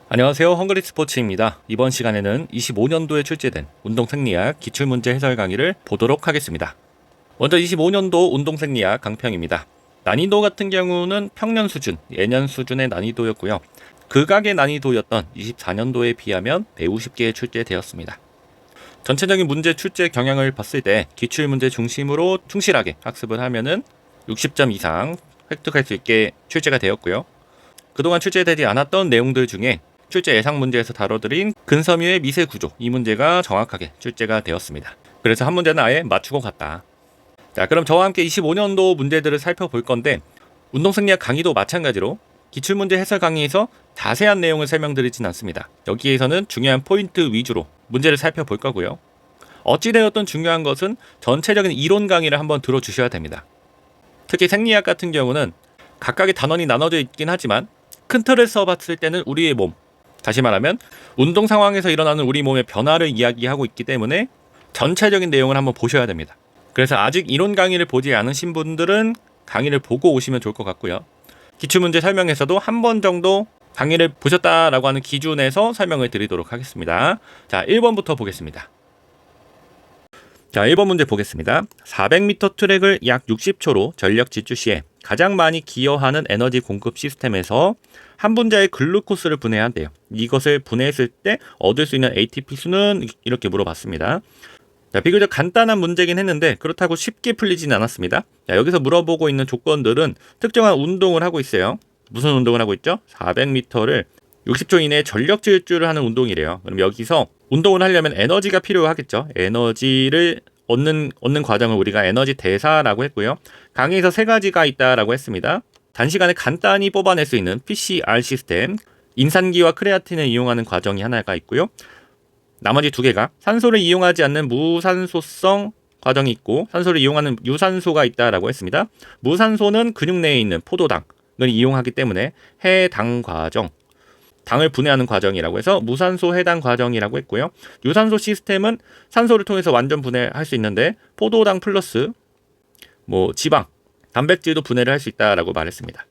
안녕하세요. 헝그리 스포츠입니다. 이번 시간에는 25년도에 출제된 운동생리학 기출문제 해설 강의를 보도록 하겠습니다. 먼저 25년도 운동생리학 강평입니다. 난이도 같은 경우는 평년 수준, 예년 수준의 난이도였고요. 극악의 난이도였던 24년도에 비하면 매우 쉽게 출제되었습니다. 전체적인 문제 출제 경향을 봤을 때 기출문제 중심으로 충실하게 학습을 하면은 60점 이상 획득할 수 있게 출제가 되었고요. 그동안 출제되지 않았던 내용들 중에 출제 예상 문제에서 다뤄드린 근섬유의 미세 구조, 이 문제가 정확하게 출제가 되었습니다. 그래서 한 문제는 아예 맞추고 갔다. 자, 그럼 저와 함께 25년도 문제들을 살펴볼 건데, 운동생리학 강의도 마찬가지로 기출문제 해설 강의에서 자세한 내용을 설명드리진 않습니다. 여기에서는 중요한 포인트 위주로 문제를 살펴볼 거고요. 어찌되었든 중요한 것은 전체적인 이론 강의를 한번 들어주셔야 됩니다. 특히 생리학 같은 경우는 각각의 단원이 나눠져 있긴 하지만 큰 틀을 써봤을 때는 우리의 몸, 다시 말하면 운동 상황에서 일어나는 우리 몸의 변화를 이야기하고 있기 때문에 전체적인 내용을 한번 보셔야 됩니다. 그래서 아직 이론 강의를 보지 않으신 분들은 강의를 보고 오시면 좋을 것 같고요. 기출문제 설명에서도 한 번 정도 강의를 보셨다라고 하는 기준에서 설명을 드리도록 하겠습니다. 자, 1번부터 보겠습니다. 자, 1번 문제 보겠습니다. 400m 트랙을 약 60초로 전력 질주 시에 가장 많이 기여하는 에너지 공급 시스템에서 한 분자의 글루코스를 분해한대요. 이것을 분해했을 때 얻을 수 있는 ATP 수는 이렇게 물어봤습니다. 자, 비교적 간단한 문제긴 했는데 그렇다고 쉽게 풀리진 않았습니다. 자, 여기서 물어보고 있는 조건들은 특정한 운동을 하고 있어요. 무슨 운동을 하고 있죠? 400m를 60초 이내에 전력 질주를 하는 운동이래요. 그럼 여기서 운동을 하려면 에너지가 필요하겠죠. 에너지를 얻는 과정을 우리가 에너지 대사라고 했고요. 강의에서 세 가지가 있다라고 했습니다. 단시간에 간단히 뽑아낼 수 있는 PCR 시스템, 인산기와 크레아틴을 이용하는 과정이 하나가 있고요. 나머지 두 개가 산소를 이용하지 않는 무산소성 과정이 있고 산소를 이용하는 유산소가 있다라고 했습니다. 무산소는 근육 내에 있는 포도당을 이용하기 때문에 해당 과정, 당을 분해하는 과정이라고 해서 무산소 해당 과정이라고 했고요. 유산소 시스템은 산소를 통해서 완전 분해할 수 있는데 포도당 플러스 지방, 단백질도 분해를 할 수 있다라고 말했습니다.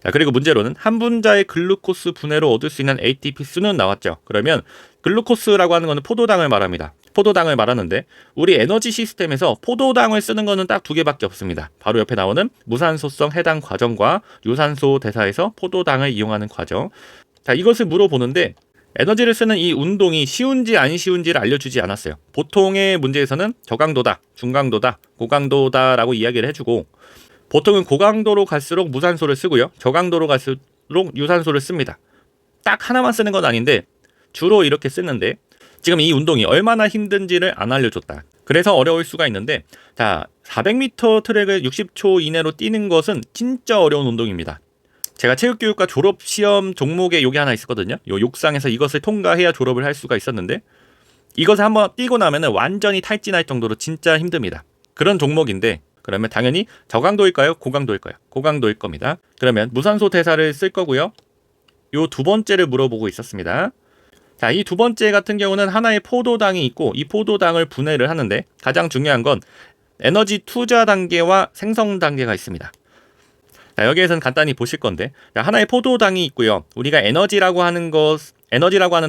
자, 그리고 문제로는 한 분자의 글루코스 분해로 얻을 수 있는 ATP 수는 나왔죠. 그러면 글루코스라고 하는 것은 포도당을 말합니다. 포도당을 말하는데 우리 에너지 시스템에서 포도당을 쓰는 것은 딱 두 개밖에 없습니다. 바로 옆에 나오는 무산소성 해당 과정과 유산소 대사에서 포도당을 이용하는 과정. 자, 이것을 물어보는데 에너지를 쓰는 이 운동이 쉬운지 안 쉬운지를 알려주지 않았어요. 보통의 문제에서는 저강도다, 중강도다, 고강도다라고 이야기를 해주고 보통은 고강도로 갈수록 무산소를 쓰고요. 저강도로 갈수록 유산소를 씁니다. 딱 하나만 쓰는 건 아닌데 주로 이렇게 쓰는데 지금 이 운동이 얼마나 힘든지를 안 알려줬다. 그래서 어려울 수가 있는데 자, 400m 트랙을 60초 이내로 뛰는 것은 진짜 어려운 운동입니다. 제가 체육교육과 졸업시험 종목에 요게 하나 있었거든요. 요 욕상에서 이것을 통과해야 졸업을 할 수가 있었는데 이것을 한번 뛰고 나면 완전히 탈진할 정도로 진짜 힘듭니다. 그런 종목인데 그러면 당연히 저강도일까요? 고강도일까요? 고강도일 겁니다. 그러면 무산소 대사를 쓸 거고요. 요 두 번째를 물어보고 있었습니다. 자, 이 두 번째 같은 경우는 하나의 포도당이 있고 이 포도당을 분해를 하는데 가장 중요한 건 에너지 투자 단계와 생성 단계가 있습니다. 자, 여기에서는 간단히 보실 건데 자, 하나의 포도당이 있고요. 우리가 에너지라고 하는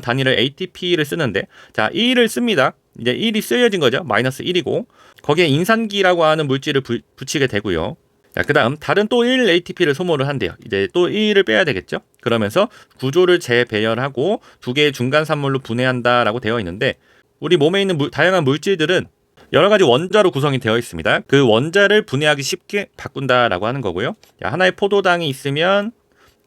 단위를 ATP를 쓰는데 자, 1을 씁니다. 이제 1이 쓰여진 거죠. 마이너스 1이고 거기에 인산기라고 하는 물질을 붙이게 되고요. 자, 그 다음 다른 또 1 ATP를 소모를 한대요. 이제 또 1을 빼야 되겠죠. 그러면서 구조를 재배열하고 두 개의 중간 산물로 분해한다라고 되어 있는데 우리 몸에 있는 다양한 물질들은 여러 가지 원자로 구성이 되어 있습니다. 그 원자를 분해하기 쉽게 바꾼다라고 하는 거고요. 자, 하나의 포도당이 있으면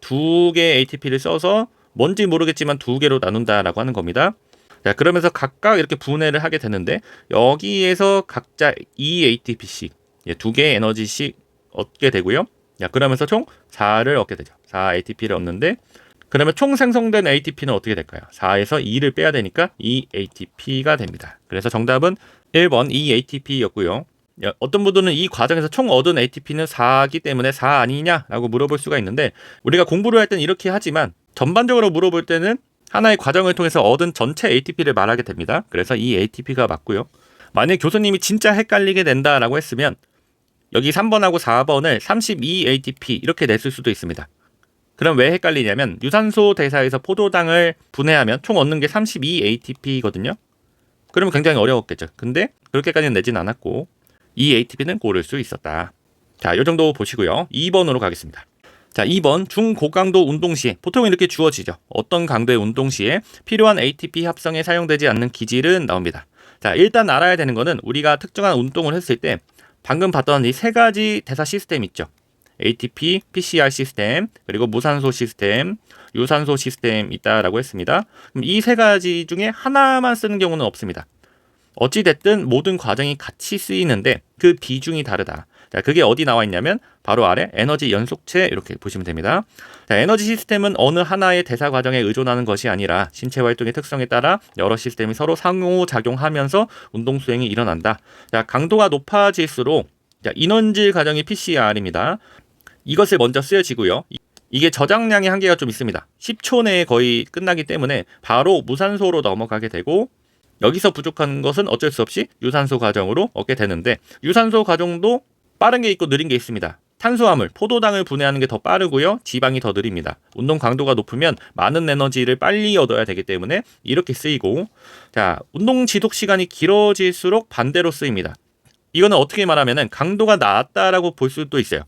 두 개의 ATP를 써서 뭔지 모르겠지만 두 개로 나눈다라고 하는 겁니다. 자, 그러면서 각각 이렇게 분해를 하게 되는데 여기에서 각자 2ATP씩 두 개의 에너지씩 얻게 되고요. 자, 그러면서 총 4를 얻게 되죠. 4ATP를 얻는데 그러면 총 생성된 ATP는 어떻게 될까요? 4에서 2를 빼야 되니까 2ATP가 됩니다. 그래서 정답은 1번 2ATP였고요. 어떤 분들은 이 과정에서 총 얻은 ATP는 4이기 때문에 4 아니냐라고 물어볼 수가 있는데 우리가 공부를 할 때는 이렇게 하지만 전반적으로 물어볼 때는 하나의 과정을 통해서 얻은 전체 ATP를 말하게 됩니다. 그래서 이 ATP가 맞고요. 만약 교수님이 진짜 헷갈리게 된다라고 했으면 여기 3번하고 4번을 32ATP 이렇게 냈을 수도 있습니다. 그럼 왜 헷갈리냐면 유산소 대사에서 포도당을 분해하면 총 얻는 게 32ATP거든요. 그러면 굉장히 어려웠겠죠. 근데 그렇게까지는 내진 않았고 이 ATP는 고를 수 있었다. 자, 이 정도 보시고요. 2번으로 가겠습니다. 자, 2번 중고강도 운동 시에 보통 이렇게 주어지죠. 어떤 강도의 운동 시에 필요한 ATP 합성에 사용되지 않는 기질은 나옵니다. 자, 일단 알아야 되는 거는 우리가 특정한 운동을 했을 때 방금 봤던 이 세 가지 대사 시스템 있죠. ATP, PCR 시스템, 그리고 무산소 시스템, 유산소 시스템 있다라고 했습니다. 그럼 이 세 가지 중에 하나만 쓰는 경우는 없습니다. 어찌됐든 모든 과정이 같이 쓰이는데 그 비중이 다르다. 자, 그게 어디 나와 있냐면 바로 아래 에너지 연속체 이렇게 보시면 됩니다. 자, 에너지 시스템은 어느 하나의 대사 과정에 의존하는 것이 아니라 신체 활동의 특성에 따라 여러 시스템이 서로 상호작용하면서 운동 수행이 일어난다. 자, 강도가 높아질수록 인원질 과정이 PCR입니다. 이것을 먼저 쓰여지고요. 이게 저장량의 한계가 좀 있습니다. 10초 내에 거의 끝나기 때문에 바로 무산소로 넘어가게 되고 여기서 부족한 것은 어쩔 수 없이 유산소 과정으로 얻게 되는데 유산소 과정도 빠른 게 있고 느린 게 있습니다. 탄수화물, 포도당을 분해하는 게 더 빠르고요. 지방이 더 느립니다. 운동 강도가 높으면 많은 에너지를 빨리 얻어야 되기 때문에 이렇게 쓰이고 자, 운동 지속 시간이 길어질수록 반대로 쓰입니다. 이거는 어떻게 말하면 강도가 낮다라고 볼 수도 있어요.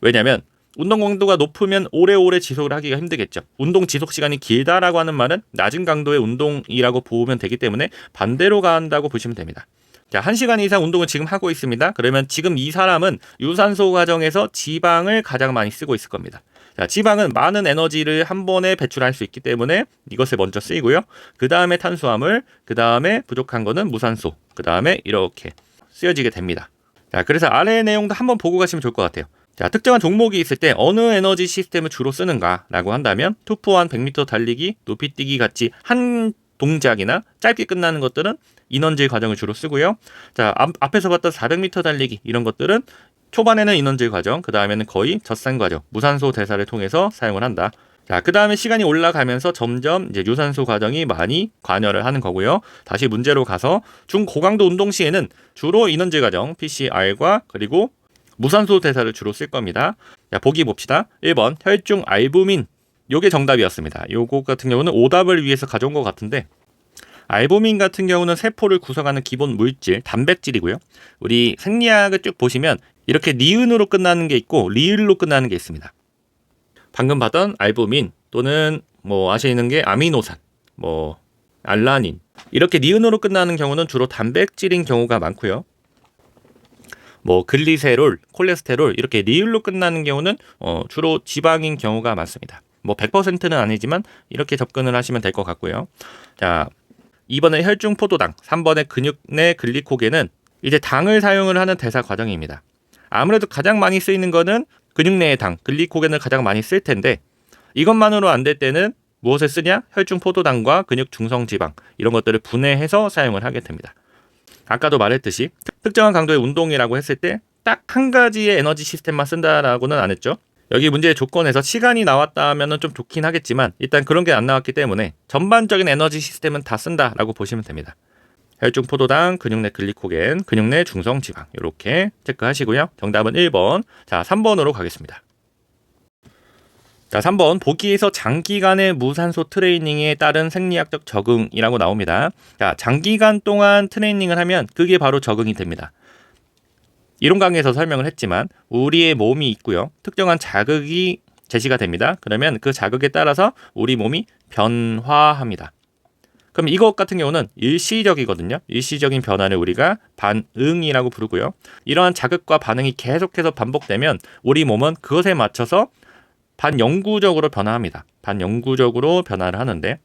왜냐하면 운동 강도가 높으면 오래오래 지속을 하기가 힘들겠죠. 운동 지속 시간이 길다라고 하는 말은 낮은 강도의 운동이라고 보면 되기 때문에 반대로 간다고 보시면 됩니다. 자, 1시간 이상 운동을 지금 하고 있습니다. 그러면 지금 이 사람은 유산소 과정에서 지방을 가장 많이 쓰고 있을 겁니다. 자, 지방은 많은 에너지를 한 번에 배출할 수 있기 때문에 이것을 먼저 쓰이고요. 그 다음에 탄수화물, 그 다음에 부족한 거는 무산소, 그 다음에 이렇게 쓰여지게 됩니다. 자, 그래서 아래 내용도 한번 보고 가시면 좋을 것 같아요. 자, 특정한 종목이 있을 때 어느 에너지 시스템을 주로 쓰는가라고 한다면 투포한 100m 달리기, 높이뛰기 같이 한 동작이나 짧게 끝나는 것들은 인원질 과정을 주로 쓰고요. 자, 앞에서 봤던 400m 달리기 이런 것들은 초반에는 인원질 과정, 그 다음에는 거의 젖산 과정, 무산소 대사를 통해서 사용을 한다. 자, 그 다음에 시간이 올라가면서 점점 이제 유산소 과정이 많이 관여를 하는 거고요. 다시 문제로 가서 중고강도 운동 시에는 주로 인원질 과정, PCR과 그리고 무산소 대사를 주로 쓸 겁니다. 자, 보기 봅시다. 1번 혈중 알부민. 요게 정답이었습니다. 요거 같은 경우는 오답을 위해서 가져온 것 같은데 알부민 같은 경우는 세포를 구성하는 기본 물질, 단백질이고요. 우리 생리학을 쭉 보시면 이렇게 니은으로 끝나는 게 있고 리을로 끝나는 게 있습니다. 방금 봤던 알부민 또는 뭐 아시는 게 아미노산, 뭐 알라닌 이렇게 니은으로 끝나는 경우는 주로 단백질인 경우가 많고요. 뭐 글리세롤, 콜레스테롤 이렇게 리을로 끝나는 경우는 주로 지방인 경우가 많습니다. 뭐 100%는 아니지만 이렇게 접근을 하시면 될 것 같고요. 자, 2번에 혈중 포도당, 3번에 근육 내 글리코겐은 이제 당을 사용을 하는 대사 과정입니다. 아무래도 가장 많이 쓰이는 거는 근육 내의 당, 글리코겐을 가장 많이 쓸 텐데 이것만으로 안 될 때는 무엇을 쓰냐? 혈중 포도당과 근육 중성 지방 이런 것들을 분해해서 사용을 하게 됩니다. 아까도 말했듯이 특정한 강도의 운동이라고 했을 때 딱 한 가지의 에너지 시스템만 쓴다라고는 안 했죠. 여기 문제의 조건에서 시간이 나왔다면 좀 좋긴 하겠지만 일단 그런 게 안 나왔기 때문에 전반적인 에너지 시스템은 다 쓴다라고 보시면 됩니다. 혈중 포도당, 근육 내 글리코겐, 근육 내 중성 지방 이렇게 체크하시고요. 정답은 1번. 자, 3번으로 가겠습니다. 자, 3번 보기에서 장기간의 무산소 트레이닝에 따른 생리학적 적응이라고 나옵니다. 자, 장기간 동안 트레이닝을 하면 그게 바로 적응이 됩니다. 이론 강의에서 설명을 했지만 우리의 몸이 있고요. 특정한 자극이 제시가 됩니다. 그러면 그 자극에 따라서 우리 몸이 변화합니다. 그럼 이것 같은 경우는 일시적이거든요. 일시적인 변화를 우리가 반응이라고 부르고요. 이러한 자극과 반응이 계속해서 반복되면 우리 몸은 그것에 맞춰서 반영구적으로 변화합니다. 반영구적으로 변화를 하는데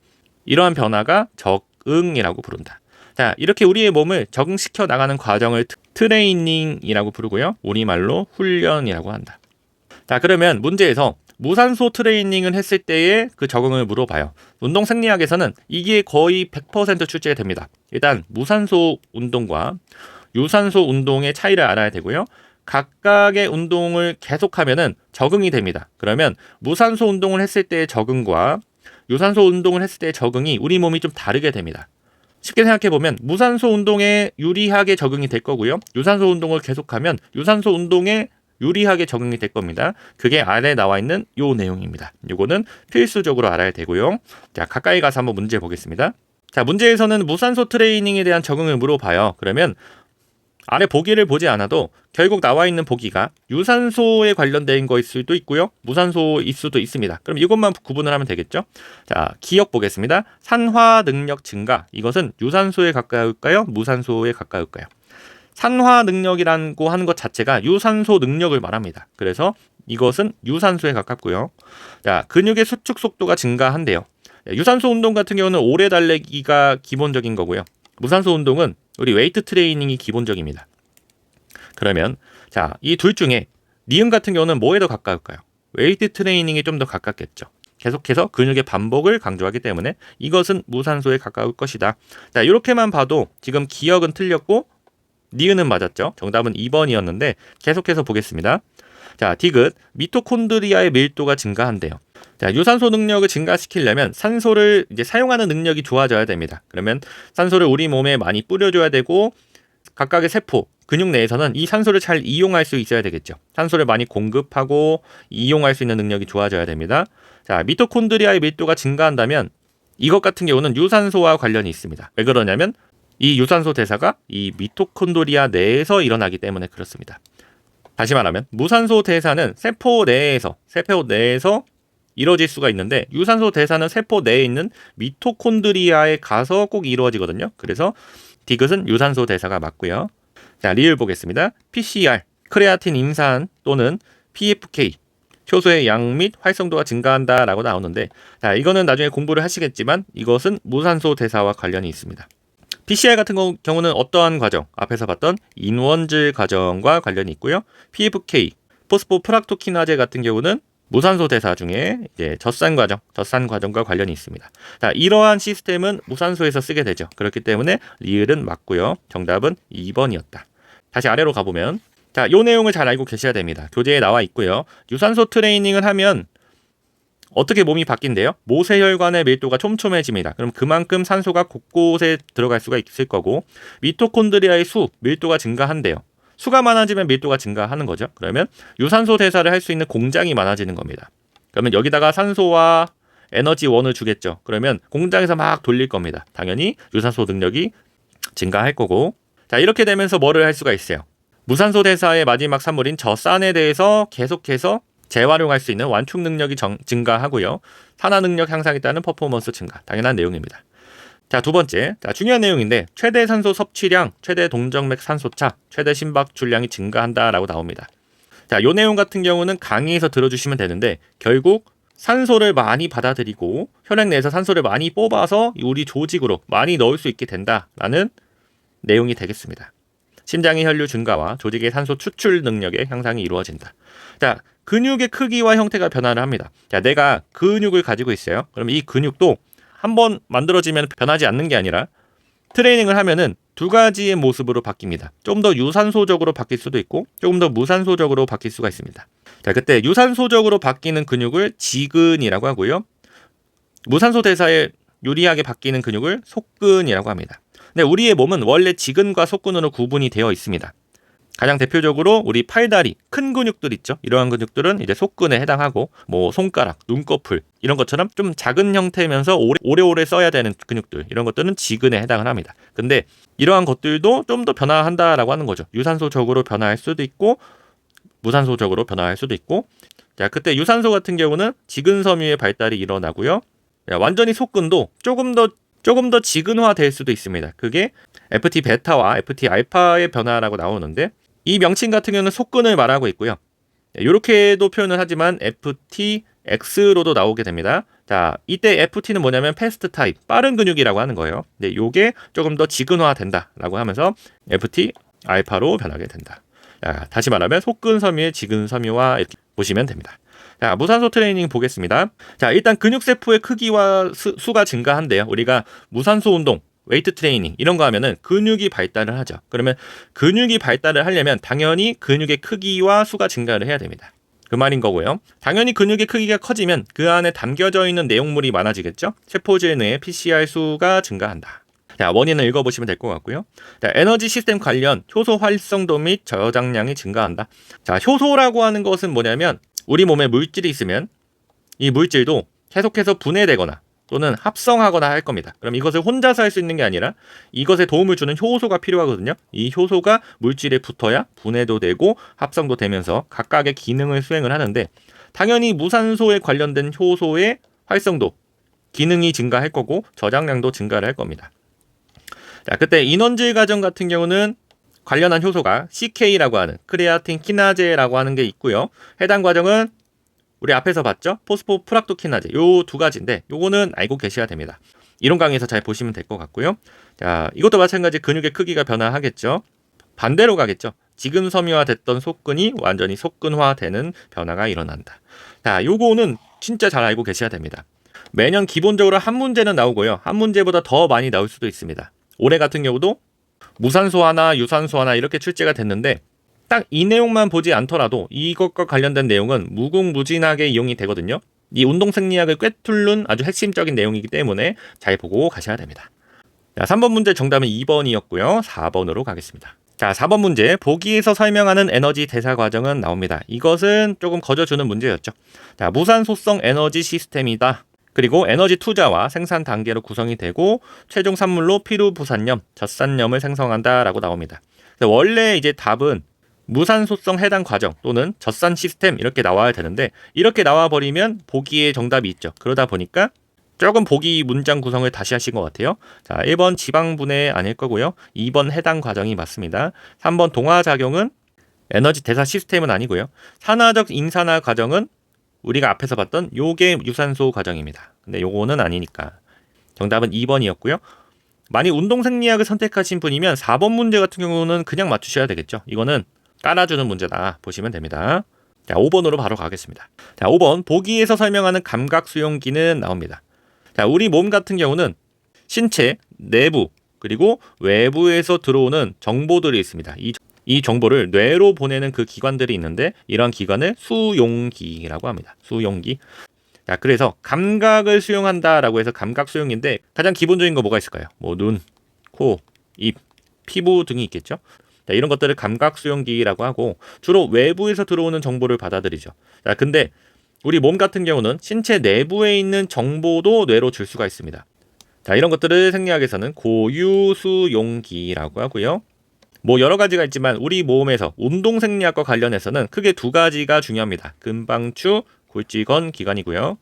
이러한 변화가 적응이라고 부른다. 자, 이렇게 우리의 몸을 적응시켜 나가는 과정을 트레이닝이라고 부르고요. 우리말로 훈련이라고 한다. 자, 그러면 문제에서 무산소 트레이닝을 했을 때의 그 적응을 물어봐요. 운동 생리학에서는 이게 거의 100% 출제가 됩니다. 일단 무산소 운동과 유산소 운동의 차이를 알아야 되고요. 각각의 운동을 계속하면은 적응이 됩니다. 그러면 무산소 운동을 했을 때의 적응과 유산소 운동을 했을 때의 적응이 우리 몸이 좀 다르게 됩니다. 쉽게 생각해보면 무산소 운동에 유리하게 적응이 될 거고요. 유산소 운동을 계속하면 유산소 운동에 유리하게 적용이 될 겁니다. 그게 아래 나와 있는 요 내용입니다. 요거는 필수적으로 알아야 되고요. 자, 가까이 가서 한번 문제 보겠습니다. 자, 문제에서는 무산소 트레이닝에 대한 적용을 물어봐요. 그러면 아래 보기를 보지 않아도 결국 나와 있는 보기가 유산소에 관련된 거일 수도 있고요. 무산소일 수도 있습니다. 그럼 이것만 구분을 하면 되겠죠. 자, 기억 보겠습니다. 산화 능력 증가. 이것은 유산소에 가까울까요? 무산소에 가까울까요? 산화 능력이라고 하는 것 자체가 유산소 능력을 말합니다. 그래서 이것은 유산소에 가깝고요. 자, 근육의 수축 속도가 증가한대요. 유산소 운동 같은 경우는 오래 달리기가 기본적인 거고요. 무산소 운동은 우리 웨이트 트레이닝이 기본적입니다. 그러면 자, 이 둘 중에 니은 같은 경우는 뭐에 더 가까울까요? 웨이트 트레이닝이 좀 더 가깝겠죠. 계속해서 근육의 반복을 강조하기 때문에 이것은 무산소에 가까울 것이다. 자, 이렇게만 봐도 지금 기억은 틀렸고 니은은 맞았죠. 정답은 2번이었는데 계속해서 보겠습니다. 자, 디귿 미토콘드리아의 밀도가 증가한대요. 자, 유산소 능력을 증가시키려면 산소를 이제 사용하는 능력이 좋아져야 됩니다. 그러면 산소를 우리 몸에 많이 뿌려줘야 되고 각각의 세포, 근육 내에서는 이 산소를 잘 이용할 수 있어야 되겠죠. 산소를 많이 공급하고 이용할 수 있는 능력이 좋아져야 됩니다. 자, 미토콘드리아의 밀도가 증가한다면 이것 같은 경우는 유산소와 관련이 있습니다. 왜 그러냐면 이 유산소 대사가 이 미토콘드리아 내에서 일어나기 때문에 그렇습니다. 다시 말하면 무산소 대사는 세포 내에서 이루어질 수가 있는데 유산소 대사는 세포 내에 있는 미토콘드리아에 가서 꼭 이루어지거든요. 그래서 디귿은 유산소 대사가 맞고요. 자, 리을 보겠습니다. PCR, 크레아틴 임산 또는 PFK, 효소의 양 및 활성도가 증가한다 라고 나오는데 자, 이거는 나중에 공부를 하시겠지만 이것은 무산소 대사와 관련이 있습니다. PCR 같은 경우는 어떠한 과정? 앞에서 봤던 인원질 과정과 관련이 있고요. PFK, 포스포프락토키나제 같은 경우는 무산소 대사 중에 이제 젖산 과정과 관련이 있습니다. 자, 이러한 시스템은 무산소에서 쓰게 되죠. 그렇기 때문에 리을은 맞고요. 정답은 2번이었다. 다시 아래로 가보면 자, 이 내용을 잘 알고 계셔야 됩니다. 교재에 나와 있고요. 유산소 트레이닝을 하면 어떻게 몸이 바뀐대요? 모세혈관의 밀도가 촘촘해집니다. 그럼 그만큼 산소가 곳곳에 들어갈 수가 있을 거고 미토콘드리아의 밀도가 증가한대요. 수가 많아지면 밀도가 증가하는 거죠. 그러면 유산소 대사를 할 수 있는 공장이 많아지는 겁니다. 그러면 여기다가 산소와 에너지원을 주겠죠. 그러면 공장에서 막 돌릴 겁니다. 당연히 유산소 능력이 증가할 거고 자, 이렇게 되면서 뭐를 할 수가 있어요? 무산소 대사의 마지막 산물인 젖산에 대해서 계속해서 재활용할 수 있는 완충 능력이 증가하고요. 산화 능력 향상에 따른 퍼포먼스 증가. 당연한 내용입니다. 자, 두 번째. 자, 중요한 내용인데 최대 산소 섭취량, 최대 동정맥 산소차, 최대 심박 출량이 증가한다라고 나옵니다. 자, 요 내용 같은 경우는 강의에서 들어주시면 되는데 결국 산소를 많이 받아들이고 혈액 내에서 산소를 많이 뽑아서 우리 조직으로 많이 넣을 수 있게 된다라는 내용이 되겠습니다. 심장의 혈류 증가와 조직의 산소 추출 능력의 향상이 이루어진다. 자, 근육의 크기와 형태가 변화를 합니다. 자, 내가 근육을 가지고 있어요. 그럼 이 근육도 한번 만들어지면 변하지 않는 게 아니라 트레이닝을 하면은 두 가지의 모습으로 바뀝니다. 좀 더 유산소적으로 바뀔 수도 있고 조금 더 무산소적으로 바뀔 수가 있습니다. 자, 그때 유산소적으로 바뀌는 근육을 지근이라고 하고요. 무산소 대사에 유리하게 바뀌는 근육을 속근이라고 합니다. 근데 우리의 몸은 원래 지근과 속근으로 구분이 되어 있습니다. 가장 대표적으로 우리 팔다리, 큰 근육들 있죠. 이러한 근육들은 이제 속근에 해당하고 뭐 손가락, 눈꺼풀 이런 것처럼 좀 작은 형태면서 오래오래 써야 되는 근육들 이런 것들은 지근에 해당을 합니다. 근데 이러한 것들도 좀 더 변화한다라고 하는 거죠. 유산소적으로 변화할 수도 있고 무산소적으로 변화할 수도 있고 자, 그때 유산소 같은 경우는 지근 섬유의 발달이 일어나고요. 완전히 속근도 조금 더 지근화될 수도 있습니다. 그게 FT 베타와 FT 알파의 변화라고 나오는데 이 명칭 같은 경우는 속근을 말하고 있고요. 이렇게도 표현을 하지만 FTX로도 나오게 됩니다. 자, 이때 FT는 뭐냐면 패스트 타입, 빠른 근육이라고 하는 거예요. 근데 이게 조금 더 지근화된다라고 하면서 FT 알파로 변하게 된다. 자, 다시 말하면 속근 섬유의 지근 섬유화 이렇게 보시면 됩니다. 자, 무산소 트레이닝 보겠습니다. 자, 일단 근육 세포의 크기와 수가 증가한대요. 우리가 무산소 운동, 웨이트 트레이닝 이런 거 하면은 근육이 발달을 하죠. 그러면 근육이 발달을 하려면 당연히 근육의 크기와 수가 증가를 해야 됩니다. 그 말인 거고요. 당연히 근육의 크기가 커지면 그 안에 담겨져 있는 내용물이 많아지겠죠. 세포질 내의 PCR 수가 증가한다. 자, 원인을 읽어보시면 될 것 같고요. 자, 에너지 시스템 관련 효소 활성도 및 저장량이 증가한다. 자, 효소라고 하는 것은 뭐냐면 우리 몸에 물질이 있으면 이 물질도 계속해서 분해되거나 또는 합성하거나 할 겁니다. 그럼 이것을 혼자서 할 수 있는 게 아니라 이것에 도움을 주는 효소가 필요하거든요. 이 효소가 물질에 붙어야 분해도 되고 합성도 되면서 각각의 기능을 수행을 하는데 당연히 무산소에 관련된 효소의 활성도, 기능이 증가할 거고 저장량도 증가를 할 겁니다. 자, 그때 인원질 과정 같은 경우는 관련한 효소가 CK라고 하는 크레아틴 키나제라고 하는 게 있고요. 해당 과정은 우리 앞에서 봤죠? 포스포프락토키나제 요 두 가지인데 요거는 알고 계셔야 됩니다. 이론 강의에서 잘 보시면 될 것 같고요. 자, 이것도 마찬가지 근육의 크기가 변화하겠죠. 반대로 가겠죠. 지금 섬유화됐던 속근이 완전히 속근화되는 변화가 일어난다. 자, 요거는 진짜 잘 알고 계셔야 됩니다. 매년 기본적으로 한 문제는 나오고요. 한 문제보다 더 많이 나올 수도 있습니다. 올해 같은 경우도 무산소 하나, 유산소 하나 이렇게 출제가 됐는데 딱 이 내용만 보지 않더라도 이것과 관련된 내용은 무궁무진하게 이용이 되거든요. 이 운동생리학을 꿰뚫는 아주 핵심적인 내용이기 때문에 잘 보고 가셔야 됩니다. 자, 3번 문제 정답은 2번이었고요. 4번으로 가겠습니다. 자, 4번 문제 보기에서 설명하는 에너지 대사 과정은 나옵니다. 이것은 조금 거저주는 문제였죠. 자, 무산소성 에너지 시스템이다. 그리고 에너지 투자와 생산 단계로 구성이 되고 최종 산물로 피루부산염, 젖산염을 생성한다라고 나옵니다. 원래 이제 답은 무산소성 해당 과정 또는 젖산 시스템 이렇게 나와야 되는데 이렇게 나와버리면 보기에 정답이 있죠. 그러다 보니까 조금 보기 문장 구성을 다시 하신 것 같아요. 자, 1번 지방분해 아닐 거고요. 2번 해당 과정이 맞습니다. 3번 동화작용은 에너지 대사 시스템은 아니고요. 산화적 인산화 과정은 우리가 앞에서 봤던 요게 유산소 과정입니다. 근데 요거는 아니니까 정답은 2번이었고요. 만약 운동생리학을 선택하신 분이면 4번 문제 같은 경우는 그냥 맞추셔야 되겠죠. 이거는 깔아주는 문제다 보시면 됩니다. 자, 5번으로 바로 가겠습니다. 자, 5번 보기에서 설명하는 감각수용기는 나옵니다. 자, 우리 몸 같은 경우는 신체 내부 그리고 외부에서 들어오는 정보들이 있습니다. 이 정보를 뇌로 보내는 그 기관들이 있는데 이런 기관을 수용기라고 합니다. 수용기. 자, 그래서 감각을 수용한다라고 해서 감각수용인데 가장 기본적인 거 뭐가 있을까요? 뭐 눈, 코, 입, 피부 등이 있겠죠. 자, 이런 것들을 감각수용기라고 하고 주로 외부에서 들어오는 정보를 받아들이죠. 자, 근데 우리 몸 같은 경우는 신체 내부에 있는 정보도 뇌로 줄 수가 있습니다. 자, 이런 것들을 생리학에서는 고유수용기라고 하고요. 뭐 여러 가지가 있지만 우리 몸에서 운동생리학과 관련해서는 크게 두 가지가 중요합니다. 근방추, 골직원 기관이고요.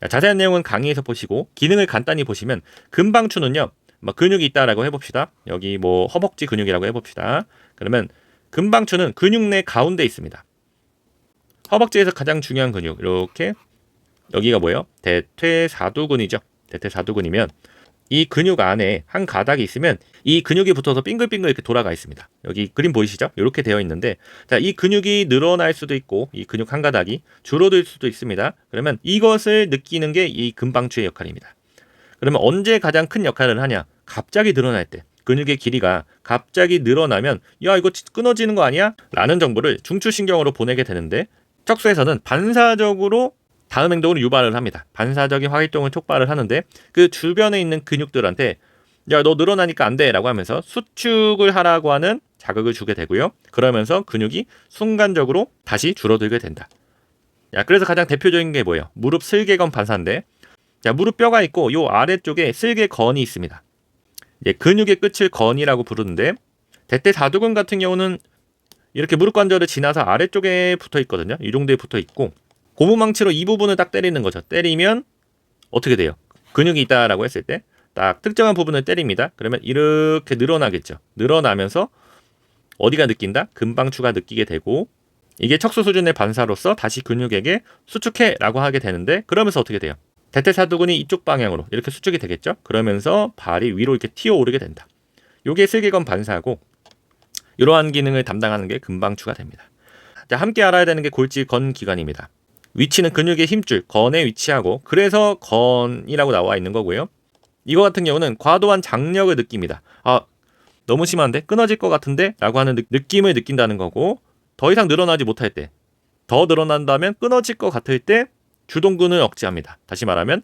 자, 자세한 내용은 강의에서 보시고 기능을 간단히 보시면 근방추는요. 뭐 근육이 있다라고 해봅시다. 여기 뭐 허벅지 근육이라고 해봅시다. 그러면 근방추는 근육 내 가운데 있습니다. 허벅지에서 가장 중요한 근육 이렇게 여기가 뭐예요? 대퇴사두근이죠. 대퇴사두근이면 이 근육 안에 한 가닥이 있으면 이 근육이 붙어서 빙글빙글 이렇게 돌아가 있습니다. 여기 그림 보이시죠? 이렇게 되어 있는데 자, 이 근육이 늘어날 수도 있고 이 근육 한 가닥이 줄어들 수도 있습니다. 그러면 이것을 느끼는 게 이 근방추의 역할입니다. 그러면 언제 가장 큰 역할을 하냐? 갑자기 늘어날 때 근육의 길이가 갑자기 늘어나면 야 이거 끊어지는 거 아니야? 라는 정보를 중추신경으로 보내게 되는데 척수에서는 반사적으로 다음 행동을 유발을 합니다. 반사적인 활동을 촉발을 하는데 그 주변에 있는 근육들한테 야 너 늘어나니까 안 돼 라고 하면서 수축을 하라고 하는 자극을 주게 되고요. 그러면서 근육이 순간적으로 다시 줄어들게 된다. 야, 그래서 가장 대표적인 게 뭐예요? 무릎 슬개건 반사인데 자, 무릎 뼈가 있고 요 아래쪽에 슬개건이 있습니다. 이제 근육의 끝을 건이라고 부르는데 대퇴사두근 같은 경우는 이렇게 무릎 관절을 지나서 아래쪽에 붙어 있거든요. 이 정도에 붙어 있고 고무망치로 이 부분을 딱 때리는 거죠. 때리면 어떻게 돼요? 근육이 있다라고 했을 때 딱 특정한 부분을 때립니다. 그러면 이렇게 늘어나겠죠. 늘어나면서 어디가 느낀다? 근방추가 느끼게 되고 이게 척수 수준의 반사로서 다시 근육에게 수축해라고 하게 되는데 그러면서 어떻게 돼요? 대퇴사두근이 이쪽 방향으로 이렇게 수축이 되겠죠. 그러면서 발이 위로 이렇게 튀어오르게 된다. 이게 슬개건 반사고 이러한 기능을 담당하는 게 근방추가 됩니다. 자, 함께 알아야 되는 게 골직건 기관입니다. 위치는 근육의 힘줄, 건에 위치하고 그래서 건이라고 나와 있는 거고요. 이거 같은 경우는 과도한 장력을 느낍니다. 아, 너무 심한데? 끊어질 것 같은데? 라고 하는 느낌을 느낀다는 거고 더 이상 늘어나지 못할 때, 더 늘어난다면 끊어질 것 같을 때 주동근을 억제합니다. 다시 말하면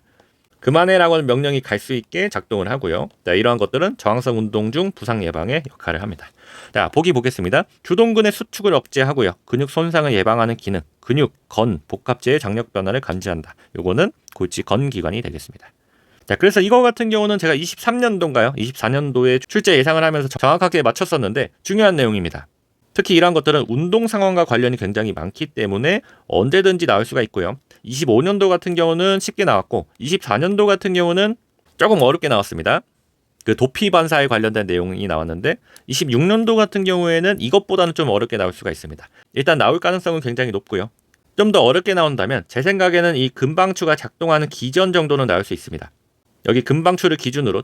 그만해라고 하는 명령이 갈 수 있게 작동을 하고요. 자, 이러한 것들은 저항성 운동 중 부상 예방에 역할을 합니다. 자, 보기 보겠습니다. 주동근의 수축을 억제하고요. 근육 손상을 예방하는 기능, 근육, 건, 복합체의 장력 변화를 감지한다. 요거는 골치 건 기관이 되겠습니다. 자, 그래서 이거 같은 경우는 제가 23년도인가요? 24년도에 출제 예상을 하면서 정확하게 맞췄었는데 중요한 내용입니다. 특히 이러한 것들은 운동 상황과 관련이 굉장히 많기 때문에 언제든지 나올 수가 있고요. 25년도 같은 경우는 쉽게 나왔고 24년도 같은 경우는 조금 어렵게 나왔습니다. 그 도피 반사에 관련된 내용이 나왔는데 26년도 같은 경우에는 이것보다는 좀 어렵게 나올 수가 있습니다. 일단 나올 가능성은 굉장히 높고요. 좀 더 어렵게 나온다면 제 생각에는 이 근방추가 작동하는 기전 정도는 나올 수 있습니다. 여기 근방추를 기준으로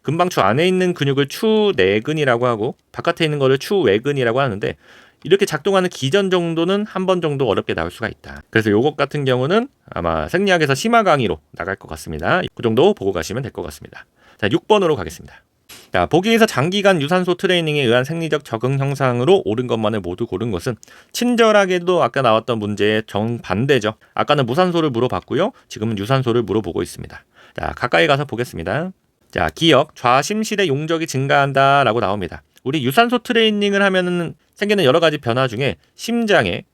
근방추 안에 있는 근육을 추내근이라고 하고 바깥에 있는 거를 추외근이라고 하는데 이렇게 작동하는 기전 정도는 한 번 정도 어렵게 나올 수가 있다. 그래서 요것 같은 경우는 아마 생리학에서 심화 강의로 나갈 것 같습니다. 그 정도 보고 가시면 될 것 같습니다. 자, 6번으로 가겠습니다. 자, 보기에서 장기간 유산소 트레이닝에 의한 생리적 적응 형상으로 옳은 것만을 모두 고른 것은 친절하게도 아까 나왔던 문제의 정반대죠. 아까는 무산소를 물어봤고요. 지금은 유산소를 물어보고 있습니다. 자, 가까이 가서 보겠습니다. 자, 기억, 좌심실의 용적이 증가한다 라고 나옵니다. 우리 유산소 트레이닝을 하면 생기는 여러 가지 변화 중에 심장의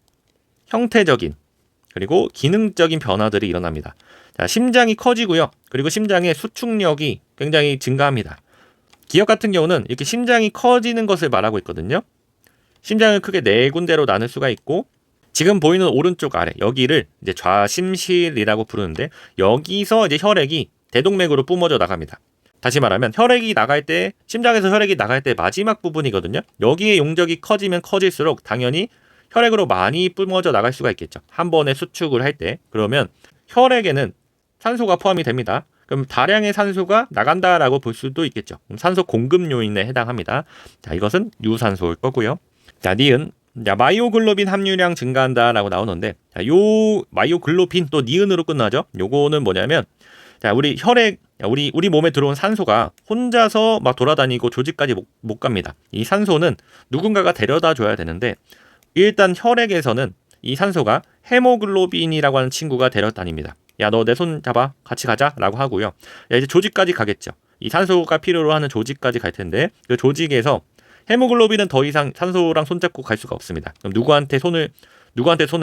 형태적인 그리고 기능적인 변화들이 일어납니다. 자, 심장이 커지고요. 그리고 심장의 수축력이 굉장히 증가합니다. 기억 같은 경우는 이렇게 심장이 커지는 것을 말하고 있거든요. 심장을 크게 네 군데로 나눌 수가 있고 지금 보이는 오른쪽 아래 여기를 이제 좌심실이라고 부르는데 여기서 이제 혈액이 대동맥으로 뿜어져 나갑니다. 다시 말하면 혈액이 나갈 때 심장에서 혈액이 나갈 때 마지막 부분이거든요. 여기에 용적이 커지면 커질수록 당연히 혈액으로 많이 뿜어져 나갈 수가 있겠죠. 한 번에 수축을 할 때 그러면 혈액에는 산소가 포함이 됩니다. 그럼 다량의 산소가 나간다라고 볼 수도 있겠죠. 산소 공급 요인에 해당합니다. 자, 이것은 유산소일 거고요. 자, 니은. 자, 마이오글로빈 함유량 증가한다라고 나오는데 자, 요 마이오글로빈 또 니은으로 끝나죠. 요거는 뭐냐면 자, 우리 혈액 우리 몸에 들어온 산소가 혼자서 막 돌아다니고 조직까지 못 갑니다. 이 산소는 누군가가 데려다 줘야 되는데 일단 혈액에서는 이 산소가 헤모글로빈이라고 하는 친구가 데려다닙니다. 야, 너 내 손 잡아 같이 가자 라고 하고요. 야, 이제 조직까지 가겠죠. 이 산소가 필요로 하는 조직까지 갈 텐데 그 조직에서 헤모글로빈은 더 이상 산소랑 손잡고 갈 수가 없습니다. 그럼 누구한테 손을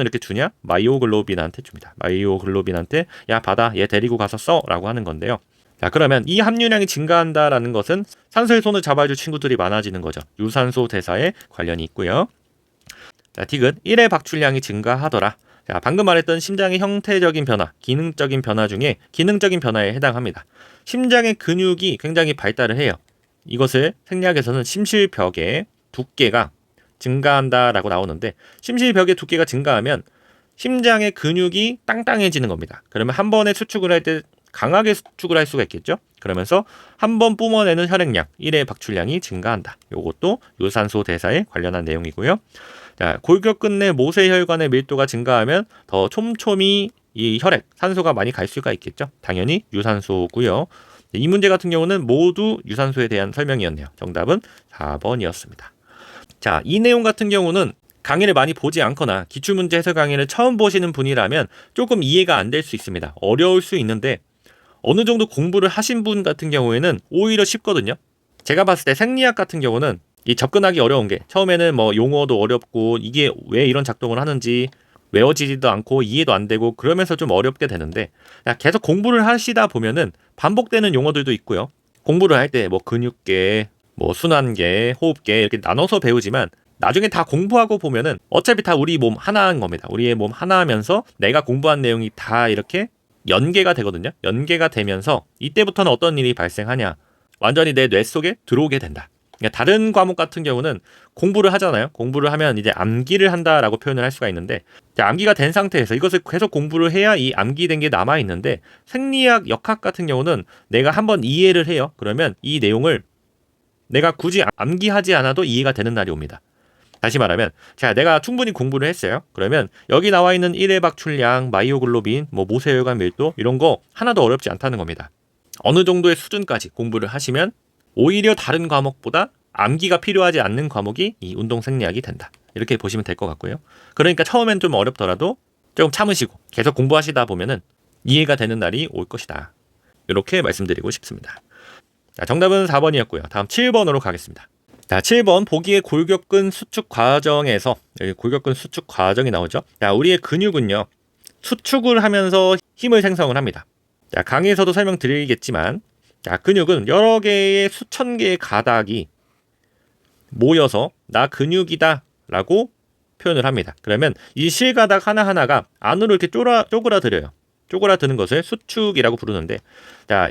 이렇게 주냐? 마이오글로빈한테 줍니다. 마이오글로빈한테 야, 받아, 얘 데리고 가서 써 라고 하는 건데요. 자, 그러면 이 함유량이 증가한다라는 것은 산소의 손을 잡아줄 친구들이 많아지는 거죠. 유산소 대사에 관련이 있고요. 자, 디귿 1의 박출량이 증가하더라. 자, 방금 말했던 심장의 형태적인 변화, 기능적인 변화 중에 기능적인 변화에 해당합니다. 심장의 근육이 굉장히 발달을 해요. 이것을 생리학에서는 심실벽의 두께가 증가한다라고 나오는데 심실벽의 두께가 증가하면 심장의 근육이 땅땅해지는 겁니다. 그러면 한 번에 수축을 할 때 강하게 수축을 할 수가 있겠죠. 그러면서 한 번 뿜어내는 혈액량, 1의 박출량이 증가한다. 이것도 유산소 대사에 관련한 내용이고요. 자, 골격 끝내 모세혈관의 밀도가 증가하면 더 촘촘히 이 혈액, 산소가 많이 갈 수가 있겠죠. 당연히 유산소고요. 이 문제 같은 경우는 모두 유산소에 대한 설명이었네요. 정답은 4번이었습니다. 자, 이 내용 같은 경우는 강의를 많이 보지 않거나 기출문제 해설 강의를 처음 보시는 분이라면 조금 이해가 안 될 수 있습니다. 어려울 수 있는데 어느 정도 공부를 하신 분 같은 경우에는 오히려 쉽거든요. 제가 봤을 때 생리학 같은 경우는 이 접근하기 어려운 게 처음에는 뭐 용어도 어렵고 이게 왜 이런 작동을 하는지 외워지지도 않고 이해도 안 되고 그러면서 좀 어렵게 되는데 계속 공부를 하시다 보면은 반복되는 용어들도 있고요. 공부를 할 때 뭐 근육계, 뭐 순환계, 호흡계 이렇게 나눠서 배우지만 나중에 다 공부하고 보면은 어차피 다 우리 몸 하나인 겁니다. 우리의 몸 하나면서 내가 공부한 내용이 다 이렇게 연계가 되거든요. 연계가 되면서 이때부터는 어떤 일이 발생하냐? 완전히 내 뇌 속에 들어오게 된다. 그러니까 다른 과목 같은 경우는 공부를 하잖아요. 공부를 하면 이제 암기를 한다라고 표현을 할 수가 있는데 암기가 된 상태에서 이것을 계속 공부를 해야 이 암기된 게 남아 있는데 생리학, 역학 같은 경우는 내가 한번 이해를 해요. 그러면 이 내용을 내가 굳이 암기하지 않아도 이해가 되는 날이 옵니다. 다시 말하면 자, 내가 충분히 공부를 했어요. 그러면 여기 나와 있는 1의 박출량, 마이오글로빈, 뭐 모세혈관 밀도 이런 거 하나도 어렵지 않다는 겁니다. 어느 정도의 수준까지 공부를 하시면 오히려 다른 과목보다 암기가 필요하지 않는 과목이 이 운동 생리학이 된다. 이렇게 보시면 될 것 같고요. 그러니까 처음엔 좀 어렵더라도 조금 참으시고 계속 공부하시다 보면은 이해가 되는 날이 올 것이다. 이렇게 말씀드리고 싶습니다. 자, 정답은 4번이었고요. 다음 7번으로 가겠습니다. 자, 7번 보기의 골격근 수축 과정에서 여기 골격근 수축 과정이 나오죠. 자, 우리의 근육은요. 수축을 하면서 힘을 생성을 합니다. 자, 강의에서도 설명드리겠지만 자, 근육은 여러 개의 수천 개의 가닥이 모여서 나 근육이다 라고 표현을 합니다. 그러면 이 실가닥 하나하나가 안으로 이렇게 쪼그라들어요. 쪼그라드는 것을 수축이라고 부르는데, 자,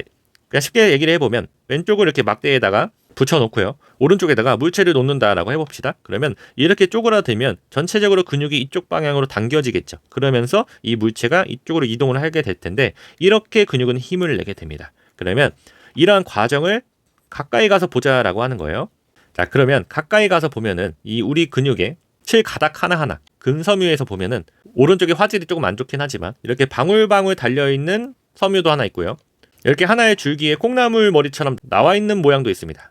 그냥 쉽게 얘기를 해보면 왼쪽을 이렇게 막대에다가 붙여놓고요. 오른쪽에다가 물체를 놓는다라고 해봅시다. 그러면 이렇게 쪼그라들면 전체적으로 근육이 이쪽 방향으로 당겨지겠죠. 그러면서 이 물체가 이쪽으로 이동을 하게 될 텐데 이렇게 근육은 힘을 내게 됩니다. 그러면 이러한 과정을 가까이 가서 보자라고 하는 거예요. 자, 그러면 가까이 가서 보면은 이 우리 근육의 실가닥 하나하나 근섬유에서 보면은 오른쪽에 화질이 조금 안 좋긴 하지만 이렇게 방울방울 달려있는 섬유도 하나 있고요. 이렇게 하나의 줄기에 콩나물 머리처럼 나와 있는 모양도 있습니다.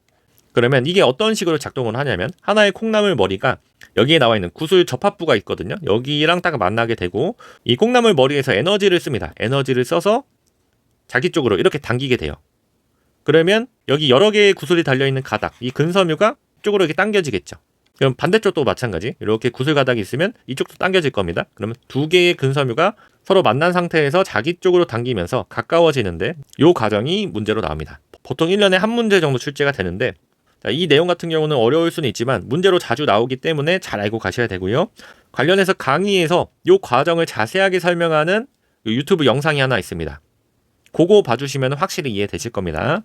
그러면 이게 어떤 식으로 작동을 하냐면 하나의 콩나물 머리가 여기에 나와 있는 구슬 접합부가 있거든요. 여기랑 딱 만나게 되고 이 콩나물 머리에서 에너지를 씁니다. 에너지를 써서 자기 쪽으로 이렇게 당기게 돼요. 그러면 여기 여러 개의 구슬이 달려있는 가닥, 이 근섬유가 이쪽으로 이렇게 당겨지겠죠. 그럼 반대쪽도 마찬가지. 이렇게 구슬 가닥이 있으면 이쪽도 당겨질 겁니다. 그러면 두 개의 근섬유가 서로 만난 상태에서 자기 쪽으로 당기면서 가까워지는데 이 과정이 문제로 나옵니다. 보통 1년에 한 문제 정도 출제가 되는데 이 내용 같은 경우는 어려울 수는 있지만 문제로 자주 나오기 때문에 잘 알고 가셔야 되고요. 관련해서 강의에서 이 과정을 자세하게 설명하는 유튜브 영상이 하나 있습니다. 그거 봐주시면 확실히 이해되실 겁니다.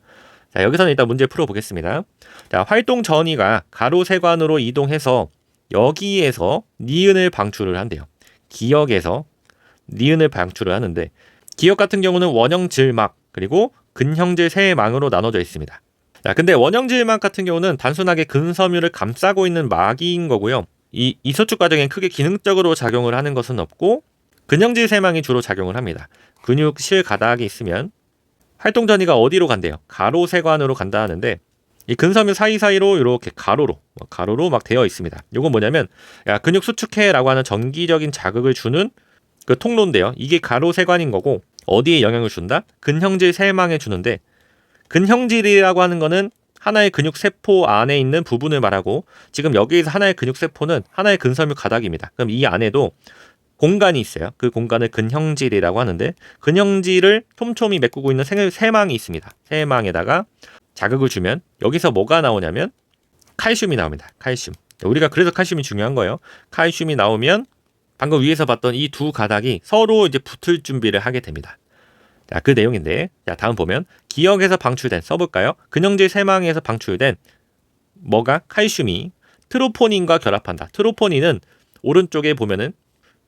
자, 여기서는 일단 문제 풀어보겠습니다. 자, 활동 전이가 가로 세관으로 이동해서 여기에서 니은을 방출을 한대요. 기역에서 니은을 방출을 하는데 기역 같은 경우는 원형질막 그리고 근형질 세 망으로 나눠져 있습니다. 자, 근데 원형질막 같은 경우는 단순하게 근섬유를 감싸고 있는 막인 거고요. 이 이소축 과정엔 크게 기능적으로 작용을 하는 것은 없고 근형질 세망이 주로 작용을 합니다. 근육 실 가닥이 있으면 활동 전이가 어디로 간대요? 가로 세관으로 간다 하는데 이 근섬유 사이사이로 이렇게 가로로 막 되어 있습니다. 이건 뭐냐면 근육 수축해라고 하는 전기적인 자극을 주는 그 통로인데요. 이게 가로 세관인 거고 어디에 영향을 준다? 근형질 세망에 주는데 근형질이라고 하는 거는 하나의 근육 세포 안에 있는 부분을 말하고 지금 여기에서 하나의 근육 세포는 하나의 근섬유 가닥입니다. 그럼 이 안에도 공간이 있어요. 그 공간을 근형질이라고 하는데 근형질을 촘촘히 메꾸고 있는 세망이 있습니다. 세망에다가 자극을 주면 여기서 뭐가 나오냐면 칼슘이 나옵니다. 칼슘. 우리가 그래서 칼슘이 중요한 거예요. 칼슘이 나오면 방금 위에서 봤던 이 두 가닥이 서로 이제 붙을 준비를 하게 됩니다. 자, 그 내용인데 자, 다음 보면 기역에서 방출된 써볼까요? 근형질 세망에서 방출된 뭐가 칼슘이 트로포닌과 결합한다. 트로포닌은 오른쪽에 보면은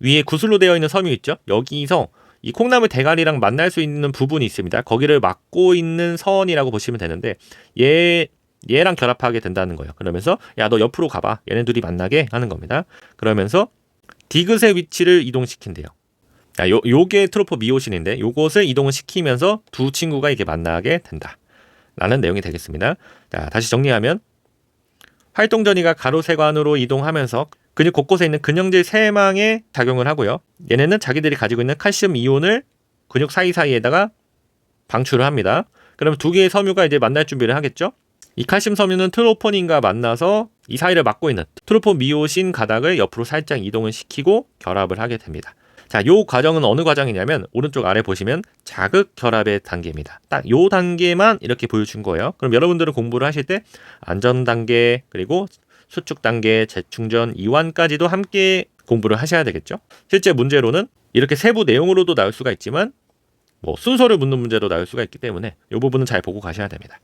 위에 구슬로 되어 있는 섬유 있죠? 여기서 이 콩나물 대가리랑 만날 수 있는 부분이 있습니다. 거기를 막고 있는 선이라고 보시면 되는데 얘랑 결합하게 된다는 거예요. 그러면서 야, 너 옆으로 가봐. 얘네 둘이 만나게 하는 겁니다. 그러면서 디귿의 위치를 이동시킨대요. 자, 요게 트로포미오신인데 요것을 이동을 시키면서 두 친구가 이렇게 만나게 된다. 라는 내용이 되겠습니다. 자, 다시 정리하면 활동 전이가 가로 세관으로 이동하면서 근육 곳곳에 있는 근형질 세망에 작용을 하고요. 얘네는 자기들이 가지고 있는 칼슘 이온을 근육 사이사이에다가 방출을 합니다. 그럼 두 개의 섬유가 이제 만날 준비를 하겠죠. 이 칼슘 섬유는 트로포닌과 만나서 이 사이를 막고 있는 트로포미오신 가닥을 옆으로 살짝 이동을 시키고 결합을 하게 됩니다. 자, 요 과정은 어느 과정이냐면 오른쪽 아래 보시면 자극 결합의 단계입니다. 딱 요 단계만 이렇게 보여준 거예요. 그럼 여러분들은 공부를 하실 때 안전 단계 그리고 수축 단계, 재충전, 이완까지도 함께 공부를 하셔야 되겠죠. 실제 문제로는 이렇게 세부 내용으로도 나올 수가 있지만 뭐 순서를 묻는 문제도 나올 수가 있기 때문에 이 부분은 잘 보고 가셔야 됩니다.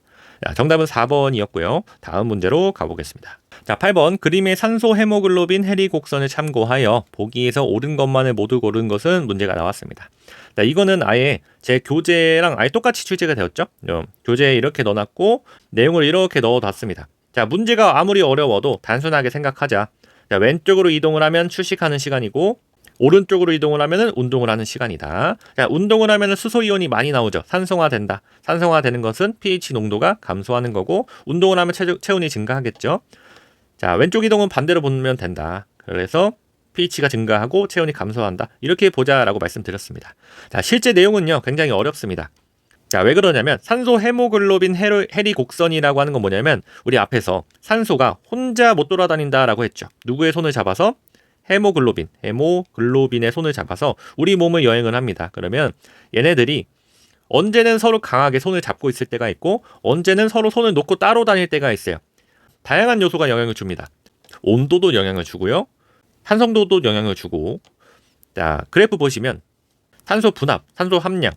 자, 정답은 4번이었고요. 다음 문제로 가보겠습니다. 자, 8번 그림의 산소 헤모글로빈 해리 곡선을 참고하여 보기에서 옳은 것만을 모두 고른 것은 문제가 나왔습니다. 자, 이거는 아예 제 교재랑 아예 똑같이 출제가 되었죠. 교재에 이렇게 넣어놨고 내용을 이렇게 넣어놨습니다. 자, 문제가 아무리 어려워도 단순하게 생각하자. 자, 왼쪽으로 이동을 하면 휴식하는 시간이고 오른쪽으로 이동을 하면 운동을 하는 시간이다. 자, 운동을 하면 수소이온이 많이 나오죠. 산성화된다. 산성화되는 것은 pH 농도가 감소하는 거고 운동을 하면 체온이 증가하겠죠. 자, 왼쪽 이동은 반대로 보면 된다. 그래서 pH가 증가하고 체온이 감소한다. 이렇게 보자라고 말씀드렸습니다. 자, 실제 내용은요 굉장히 어렵습니다. 자, 왜 그러냐면 산소 헤모글로빈 해리 곡선이라고 하는 건 뭐냐면 우리 앞에서 산소가 혼자 못 돌아다닌다라고 했죠. 누구의 손을 잡아서? 헤모글로빈의 손을 잡아서 우리 몸을 여행을 합니다. 그러면 얘네들이 언제는 서로 강하게 손을 잡고 있을 때가 있고 언제는 서로 손을 놓고 따로 다닐 때가 있어요. 다양한 요소가 영향을 줍니다. 온도도 영향을 주고요. 산성도도 영향을 주고. 자, 그래프 보시면 산소 분압, 산소 함량,